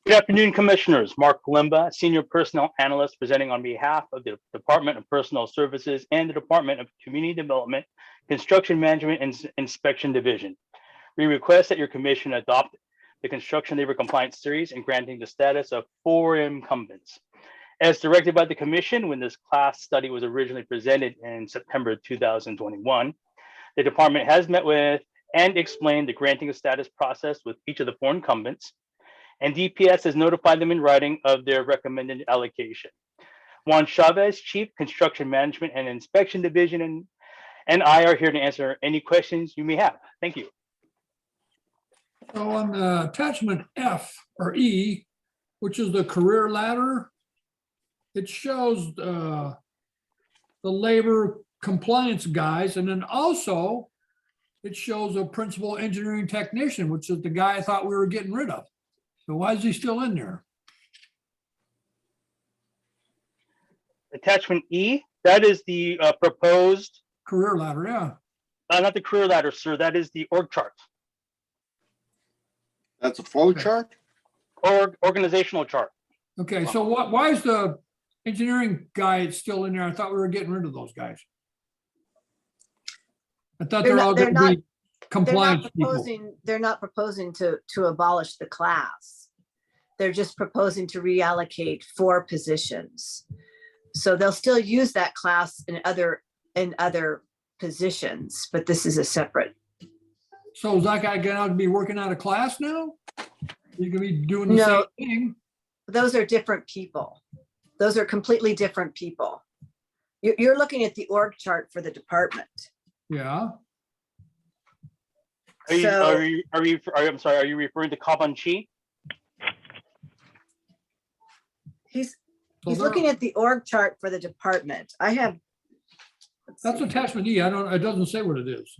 Good afternoon, Commissioners. Mark Kalimba, Senior Personnel Analyst, presenting on behalf of the Department of Personnel Services and the Department of Community Development, Construction Management and Inspection Division. We request that your commission adopt the Construction Labor Compliance Series and granting the status of 4 incumbents. As directed by the commission when this class study was originally presented in September 2021, the department has met with and explained the granting of status process with each of the 4 incumbents, and DPS has notified them in writing of their recommended allocation. Juan Chavez, Chief Construction Management and Inspection Division, and I are here to answer any questions you may have. Thank you. So on the attachment F or E, which is the career ladder, it shows the labor compliance guys, and then also it shows a principal engineering technician, which is the guy I thought we were getting rid of. So why is he still in there? Attachment E, that is the proposed career ladder, yeah. Not the career ladder, sir. That is the org chart. That's a flow chart? Or organizational chart. Okay, so why is the engineering guy still in there? I thought we were getting rid of those guys. I thought they're all going to be compliance people. They're not proposing to abolish the class. They're just proposing to reallocate 4 positions. So they'll still use that class in other positions, but this is a separate. So is that guy going to be working out of class now? He's going to be doing the same thing? Those are different people. Those are completely different people. You're looking at the org chart for the department. Yeah. I'm sorry, are you referring to Kabanchi? He's So he's there- looking at the org chart for the department. I have. let's That's see. attachment E. It doesn't say what it is.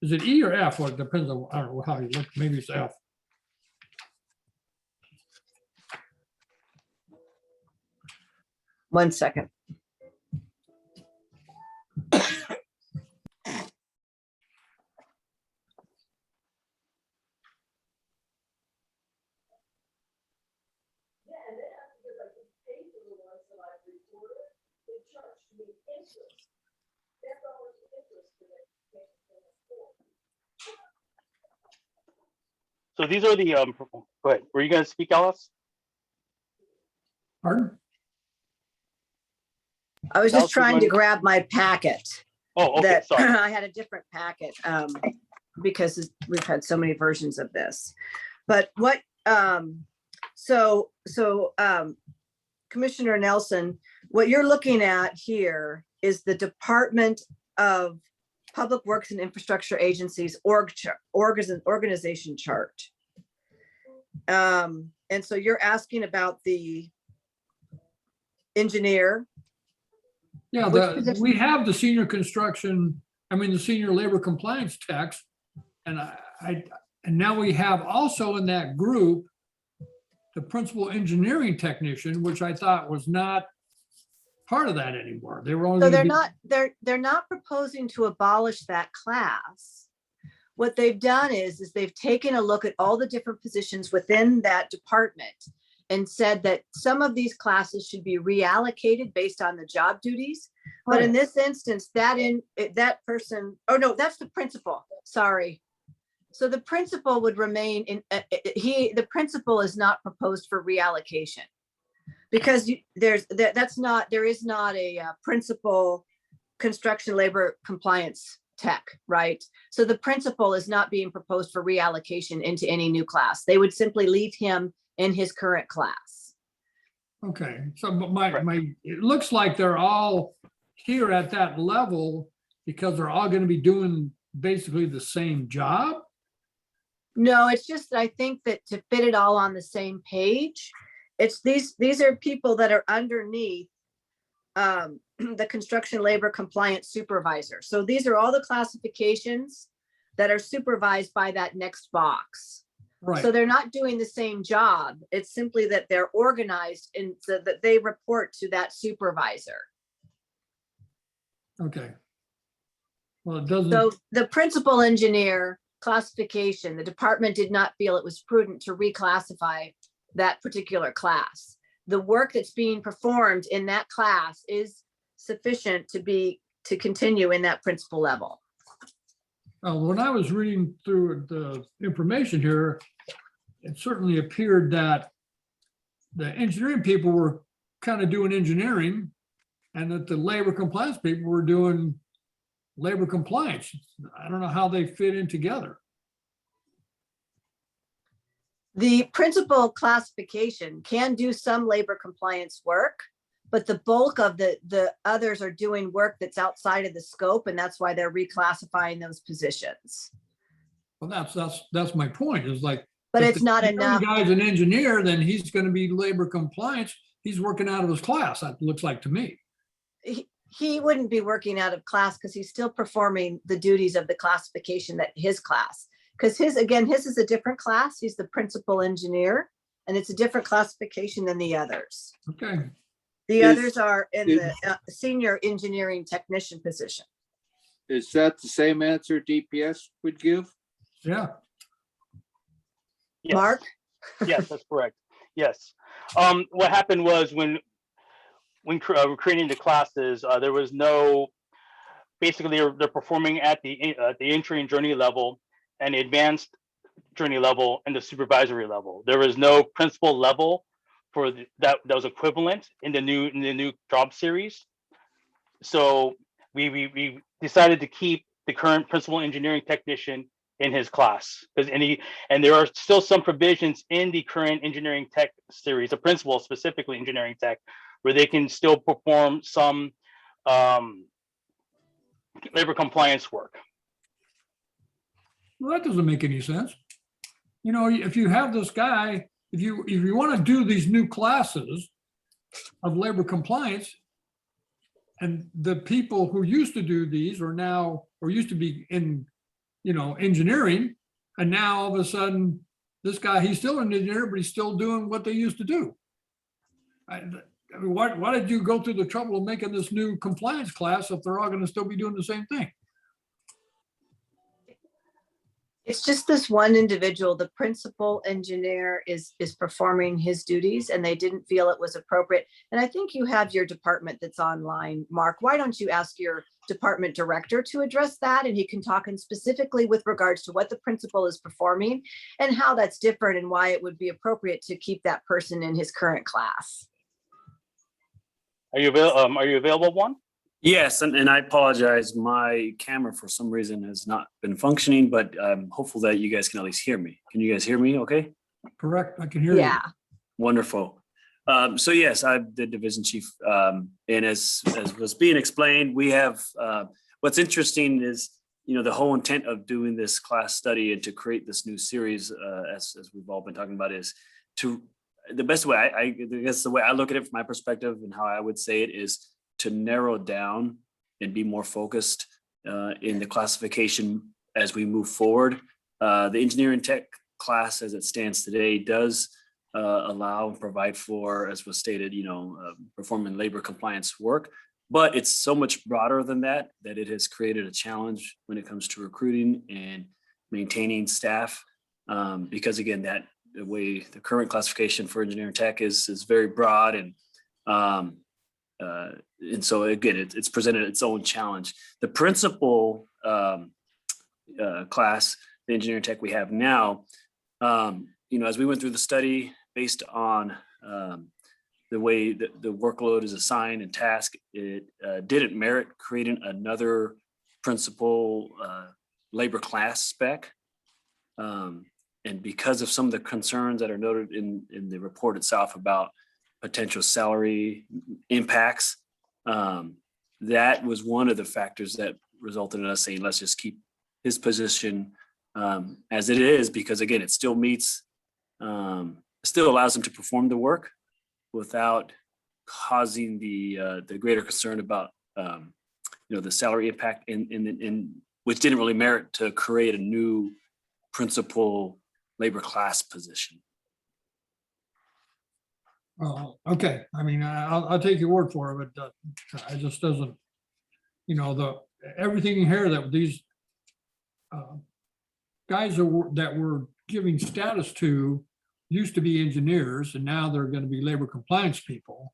Is it E or F? Well, it depends on, I don't know how you look, maybe it's F. One second. So these are the, go ahead, were you gonna speak, Alice? Pardon? I was Alice, just trying to you grab my packet. Oh, okay, That sorry. I had a different packet because we've had so many versions of this. But what, so Commissioner Nelson, what you're looking at here is the Department of Public Works and Infrastructure Agency's organization chart. And so you're asking about the engineer. Yeah, Which position? we have the senior construction, the senior labor compliance tax. And and now we have also in that group, the principal engineering technician, which I thought was not part of that anymore. They were only. So gonna they're not proposing to abolish that class. What they've done is they've taken a look at all the different positions within that department and said that some of these classes should be reallocated based on the job duties. But in this instance, that person, oh no, that's the principal, sorry. So the principal would remain in, the principal is not proposed for reallocation. Because there is not a principal construction labor compliance tech, right? So the principal is not being proposed for reallocation into any new class. They would simply leave him in his current class. Okay, so it looks like they're all here at that level because they're all going to be doing basically the same job. No, it's just, I think that to fit it all on the same page, it's these are people that are underneath the construction labor compliance supervisor. So these are all the classifications that are supervised by that next box. Right. So they're not doing the same job. It's simply that they're organized and so that they report to that supervisor. Okay. Well, it doesn't. So the principal engineer classification, the department did not feel it was prudent to reclassify that particular class. The work that's being performed in that class is sufficient to continue in that principal level. When I was reading through the information here, it certainly appeared that the engineering people were kind of doing engineering and that the labor compliance people were doing labor compliance. I don't know how they fit in together. The principal classification can do some labor compliance work, but the bulk of the others are doing work that's outside of the scope, and that's why they're reclassifying those positions. Well, that's my point, is like. But if it's the not enough. Guy's an engineer, then he's going to be labor compliance. He's working out of his class, that looks like to me. He wouldn't be working out of class because he's still performing the duties of the classification that his class. Because his is a different class. He's the principal engineer, and it's a different classification than the others. Okay. The others are in the senior engineering technician position. Is that the same answer DPS would give? Yeah. Yes. Mark? Yes, that's correct. Yes. What happened was when we're creating the classes, there was no, basically they're performing at the entry and journey level and the advanced journey level and the supervisory level. There was no principal level for that was equivalent in the new job series. So we decided to keep the current principal engineering technician in his class, because and there are still some provisions in the current engineering tech series, the principal specifically engineering tech, where they can still perform some labor compliance work. Well, that doesn't make any sense. You know, if you have this guy if you want to do these new classes of labor compliance, and the people who used to do these are now, or used to be in, engineering, and now all of a sudden, this guy, he's still an engineer, but he's still doing what they used to do. I mean, why did you go through the trouble of making this new compliance class if they're all going to still be doing the same thing? It's just this one individual, the principal engineer is performing his duties, and they didn't feel it was appropriate. And I think you have your department that's online. Mark, why don't you ask your department director to address that? And he can talk in specifically with regards to what the principal is performing and how that's different and why it would be appropriate to keep that person in his current class. Are you available, Juan? Yes, and I apologize. My camera for some reason has not been functioning, but I'm hopeful that you guys can at least hear me. Can you guys hear me okay? Correct, I can hear you. Yeah. Wonderful. So yes, I'm the division chief. And as was being explained, we have, what's interesting is, the whole intent of doing this class study and to create this new series, as we've all been talking about, is to, the best way, I guess the way I look at it from my perspective and how I would say it is to narrow down and be more focused in the classification as we move forward. The engineering tech class as it stands today does allow and provide for, as was stated, performing labor compliance work, but it's so much broader than that it has created a challenge when it comes to recruiting and maintaining staff. Because again, the way the current classification for engineering tech is very broad, and so again, it's presented its own challenge. The principal class, the engineering tech we have now, as we went through the study based on the way that the workload is assigned and task, it didn't merit creating another principal labor class spec. And because of some of the concerns that are noted in the report itself about potential salary impacts, that was one of the factors that resulted in us saying, let's just keep his position as it is, because again, it still meets, still allows him to perform the work without causing the greater concern about the salary impact, in which didn't really merit to create a new principal labor class position. Oh, okay. I mean, I'll take your word for it, but it just doesn't, everything here that these guys that we're giving status to used to be engineers, and now they're going to be labor compliance people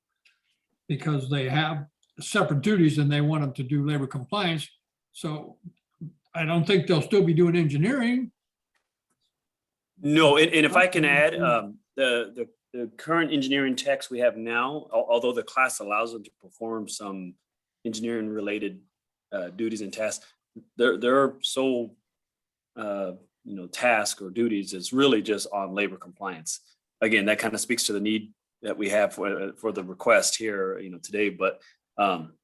because they have separate duties and they want them to do labor compliance. So I don't think they'll still be doing engineering. No, and if I can add, the current engineering techs we have now, although the class allows them to perform some engineering related duties and tasks, their sole task or duties is really just on labor compliance. Again, that kind of speaks to the need that we have for the request here today. But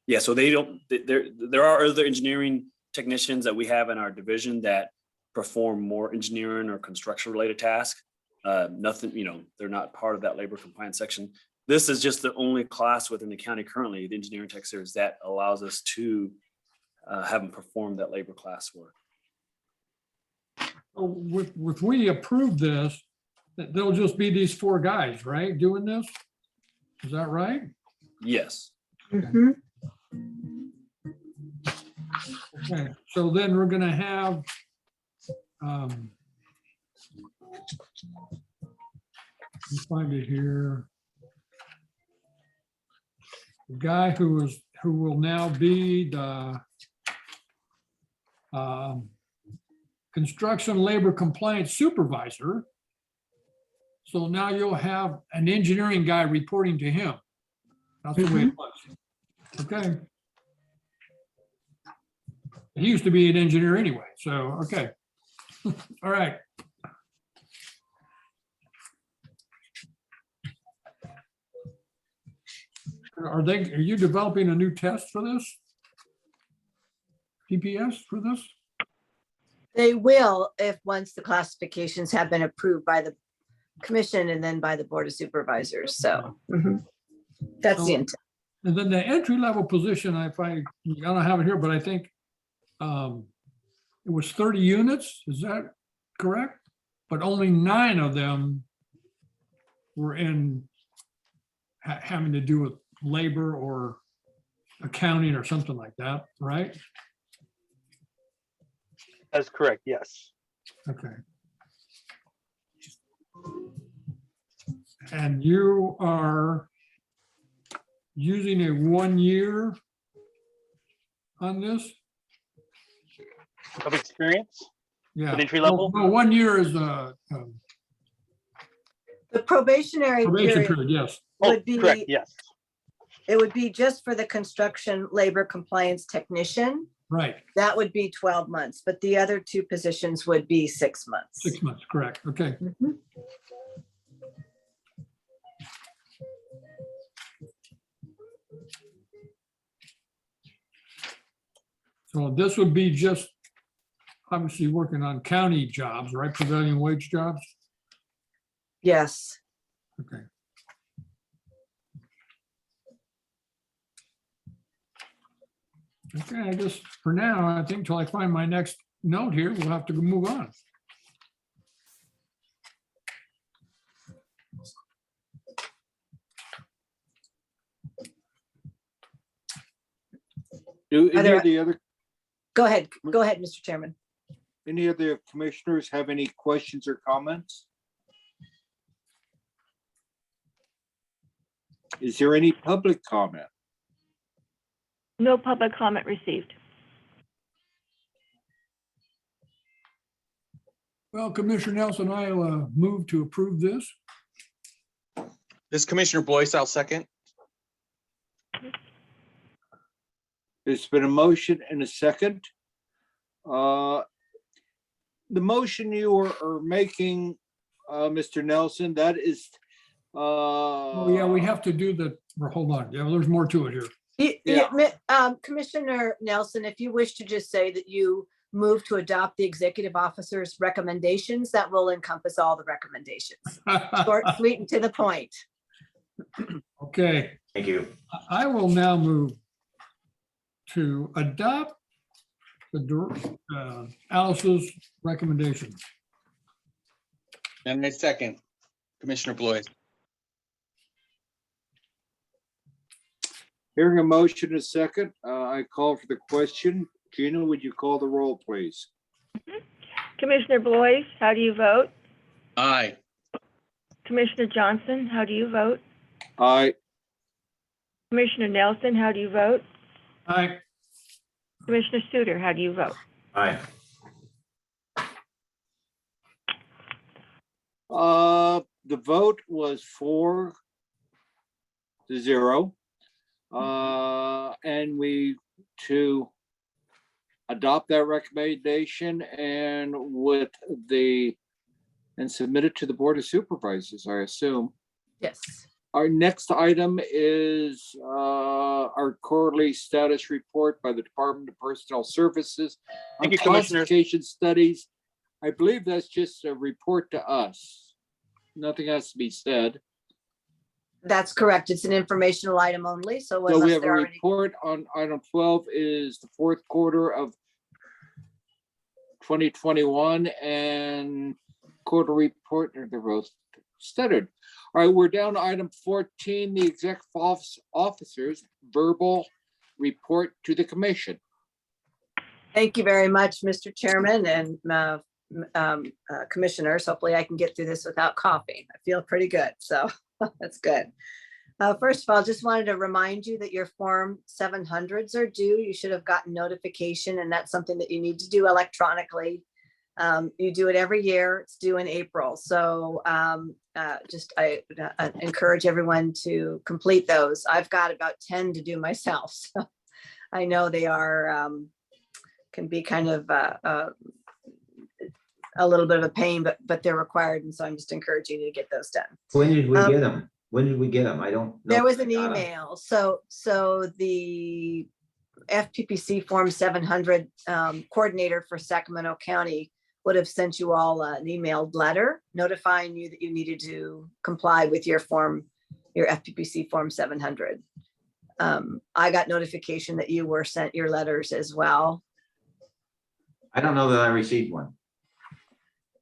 yeah, so they don't, there are other engineering technicians that we have in our division that perform more engineering or construction related tasks. Nothing, they're not part of that labor compliance section. This is just the only class within the county currently, the engineering tech series, that allows us to have them perform that labor class work. If we approve this, there'll just be these four guys, right, doing this? Is that right? Yes. Mm-hmm. Okay, so then we're gonna have let me find it here. The guy who will now be the construction labor compliance supervisor. So now you'll have an engineering guy reporting to him. That's the way it was. Okay. He used to be an engineer anyway, so, okay. All right. Are you developing a new test for this? TPS for this? They will, if once the classifications have been approved by commission and then by the Board of Supervisors. So that's the So- intent. And then the entry level position, I don't have it here, but I think it was 30 units, is that correct? But only 9 of them were in having to do with labor or accounting or something like that, right? That's correct, yes. Okay. And you are using a 1 year on this? Of experience, Yeah. An entry level? No, 1 year is The probationary probation period period, yes. Oh, would be, correct, yes. it would be just for the construction labor compliance technician. Right, That would be 12 months, but the other 2 positions would be 6 months. 6 months, correct, okay. Mhm. So this would be just obviously working on county jobs, right? Prevailing wage jobs? Yes. Okay. Okay, I guess for now, I think till I find my next note here, we'll have to move on. Do Are any there- of the other, Go ahead, Mr. Chairman. any of the commissioners have any questions or comments? Is there any public comment? No public comment received. Well, Commissioner Nelson, I'll move to approve this. This is Commissioner Boyce, I'll second. There's been a motion and a second. The motion you are making, Mr. Nelson, that is. Oh, yeah, we have to do the, or hold on, yeah, there's more to it here. Commissioner Nelson, if you wish to just say that you move to adopt the executive officer's recommendations, that will encompass all the recommendations. Short, sweet, and to the point. Okay. Thank you. I will now move to adopt Alice's recommendation. And I second Commissioner Boyce. Hearing a motion and a second, I call for the question. Gina, would you call the roll, please? Commissioner Boyce, how do you vote? Aye. Commissioner Johnson, how do you vote? Aye. Commissioner Nelson, how do you vote? Aye. Commissioner Suter, how do you vote? Aye. The vote was 4-0. And we to adopt that recommendation and submit it to the Board of Supervisors, I assume. Yes. Our next item is our quarterly status report by the Department of Personnel Services on Thank you, Commissioner. classification studies. I believe that's just a report to us. Nothing has to be said. That's correct. It's an informational item only, so So we unless have a there are any, report on item 12 is the fourth quarter of 2021 and quarter report, or they're both stuttered. All right, we're down to item 14, the executive officers verbal report to the commission. thank you very much, Mr. Chairman and commissioners. Hopefully I can get through this without coughing. I feel pretty good, so that's good. First of all, just wanted to remind you that your Form 700s are due. You should have gotten notification, and that's something that you need to do electronically. You do it every year. It's due in April. So I encourage everyone to complete those. I've got about 10 to do myself. So I know they are, can be kind of a little bit of a pain, but they're required. And so I'm just encouraging you to get those done. When did we get them? When did we get them? I don't know. There was if I an got 'em. email. So the FPPC Form 700 coordinator for Sacramento County would have sent you all an emailed letter notifying you that you needed to comply with your form, your FPPC Form 700. I got notification that you were sent your letters as well. I don't know that I received one.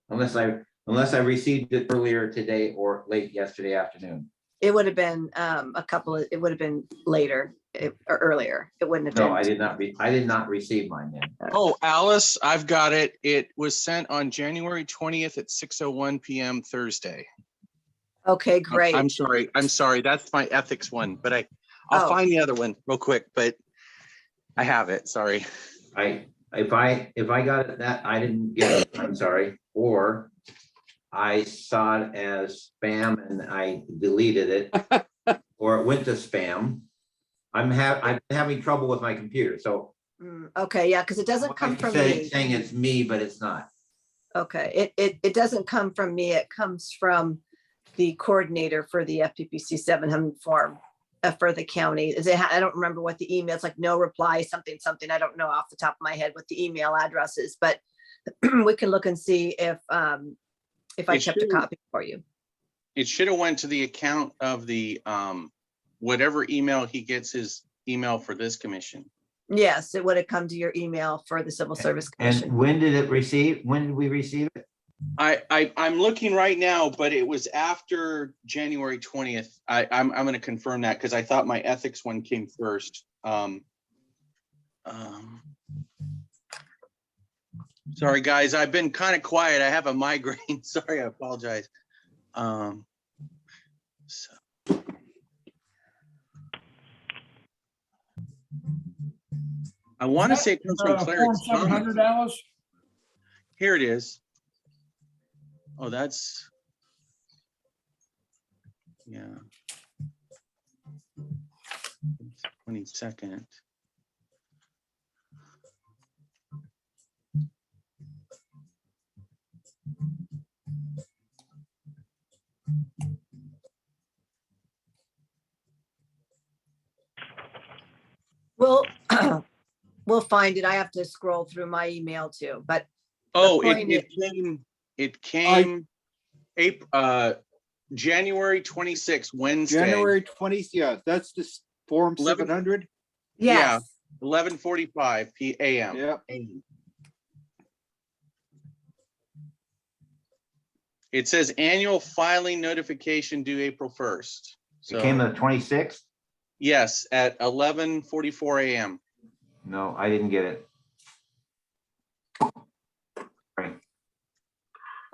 Unless I received it earlier today or late yesterday afternoon. It would have been it would have been later or earlier. It wouldn't have been. No, I did not receive mine then. Oh, Alice, I've got it. It was sent on January 20th at 6:01 PM Thursday. Okay, great. I'm sorry. That's my ethics one, but I'll find the other one real quick, but I have it. Sorry. If I got it that I didn't get it, I'm sorry. Or I saw it as spam and I deleted it, or it went to spam. I'm having trouble with my computer, so. Okay, yeah, because it doesn't come from me. Saying it's me, but it's not. Okay, it doesn't come from me. It comes from the coordinator for the FPPC 700 form for the county. I don't remember what the email, it's like no reply, something. I don't know off the top of my head what the email address is, but we can look and see if I kept a copy for you. It should have went to the account of the whatever email he gets his email for this commission. Yes, it would have come to your email for the Civil Service Commission. And when did we receive it? I'm looking right now, but it was after January 20th. I'm going to confirm that because I thought my ethics one came first. Sorry, guys, I've been kind of quiet. I have a migraine. Sorry, I apologize. I want to say it comes from Form 700, Alice? Here it is. Oh, that's, yeah. 22nd. We'll find it. I have to scroll through my email too, but. Oh, it came April, January 26th, Wednesday. January 20th, yeah, that's the Form 700? Yes. Yeah, 11:45 p.m. Yep. It says annual filing notification due April 1st. It came on the 26th? Yes, at 11:44 a.m. No, I didn't get it.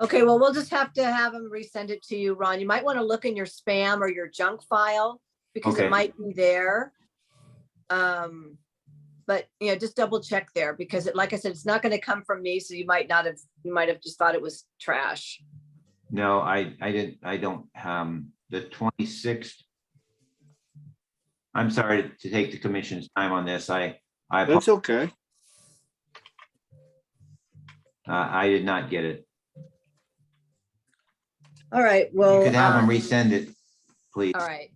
Okay, well, we'll just have to have them resend it to you, Ron. You might want to look in your spam or your junk file because Okay. it might be there. But just double check there because like I said, it's not going to come from me. So you might have just thought it was trash. No, I didn't. I don't. The 26th. I'm sorry to take the commission's time on this. That's okay. I did not get it. All right, well. You could have them resend it, please. All right.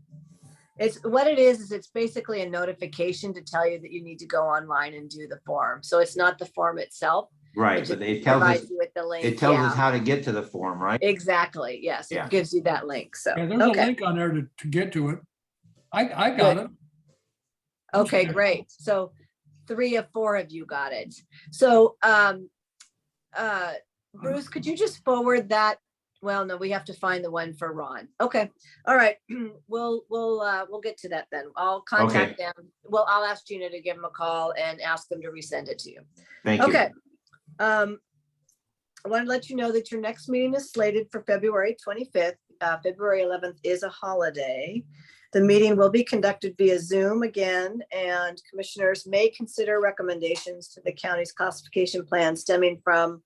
It's basically a notification to tell you that you need to go online and do the form. So it's not the form itself. Right, but it tells us, you with the link. it tells us how to get to the form, right? Exactly, yes, Yeah. it gives you that link, so. Yeah, there's a link on there to get to it. I got it. Okay, great. So 3 of 4 of you got it. So Bruce, could you just forward that? Well, no, we have to find the one for Ron. Okay, all right. We'll get to that then. I'll contact them. Well, I'll ask Gina to give them a call and ask them to resend it to you. Thank you. Okay. I want to let you know that your next meeting is slated for February 25th. February 11th is a holiday. The meeting will be conducted via Zoom again, and commissioners may consider recommendations to the county's classification plan stemming from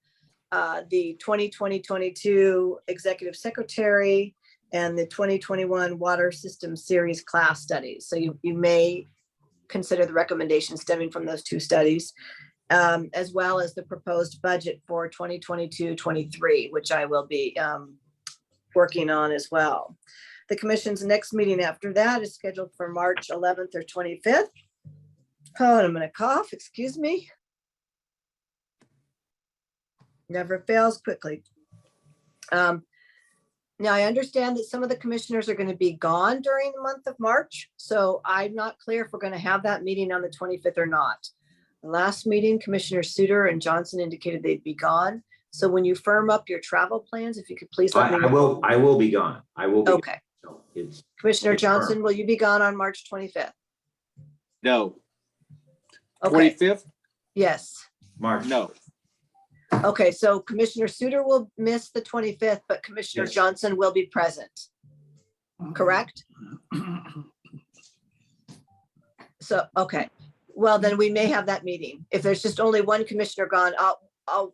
the 2020-22 Executive Secretary and the 2021 Water System Series class studies. So you may consider the recommendations stemming from those 2 studies, as well as the proposed budget for 2022-23, which I will be working on as well. The commission's next meeting after that is scheduled for March 11th or 25th. Oh, and I'm going to cough, excuse me. Never fails quickly. Now, I understand that some of the commissioners are going to be gone during the month of March, so I'm not clear if we're going to have that meeting on the 25th or not. The last meeting, Commissioner Suter and Johnson indicated they'd be gone. So when you firm up your travel plans, if you could please let me know. I will be gone. I will be. Okay. So it's Commissioner it's Johnson, firm. will you be gone on March 25th? No. Okay. 25th? Yes. March. No. Okay, so Commissioner Suter will miss the 25th, but Commissioner Yes. Johnson will be present. Correct? So, okay, well, then we may have that meeting. If there's just only one commissioner gone,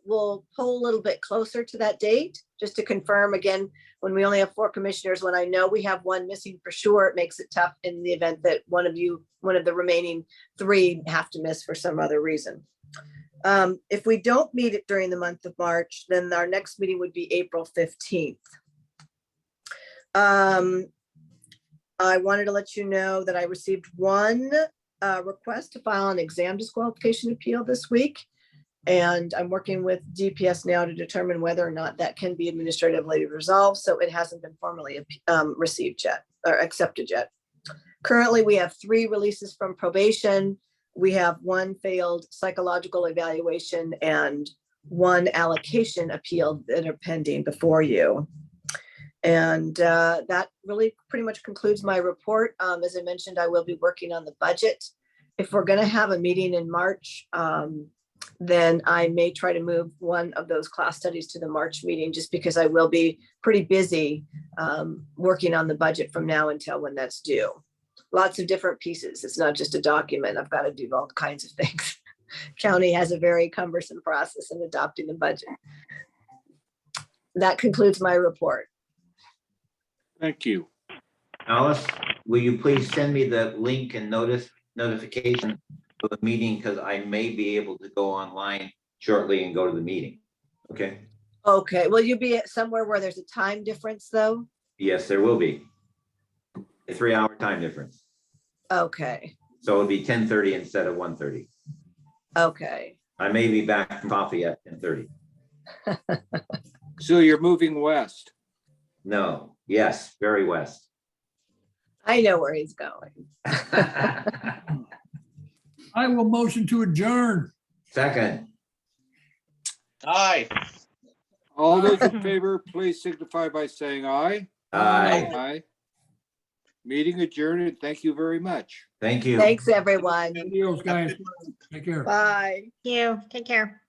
we'll pull a little bit closer to that date, just to confirm again, when we only have 4 commissioners, when I know we have one missing for sure, it makes it tough in the event that one of the remaining 3 have to miss for some other reason. If we don't meet it during the month of March, then our next meeting would be April 15th. I wanted to let you know that I received one request to file an exam disqualification appeal this week. And I'm working with DPS now to determine whether or not that can be administratively resolved. So it hasn't been formally received yet or accepted yet. Currently, we have 3 releases from probation. We have 1 failed psychological evaluation and 1 allocation appeal that are pending before you. And that really pretty much concludes my report. As I mentioned, I will be working on the budget. If we're going to have a meeting in March, then I may try to move one of those class studies to the March meeting, just because I will be pretty busy working on the budget from now until when that's due. Lots of different pieces. It's not just a document. I've got to do all kinds of things. County has a very cumbersome process in adopting the budget. That concludes my report. Thank you. Alice, will you please send me the link and notification for the meeting, because I may be able to go online shortly and go to the meeting. Okay. Okay. Will you be at somewhere where there's a time difference though? Yes, there will be a 3-hour time difference. Okay. So it'll be 10:30 instead of 1:30. Okay. I may be back from coffee at 10:30. So you're moving west? No. Yes, very west. I know where he's going. I will motion to adjourn. Second. Aye. All those in favor, please signify by saying aye. Aye. Aye. Meeting adjourned, and thank you very much. Thank you. Thanks, everyone. Adios, guys. Take care. Bye. Thank you. Take care.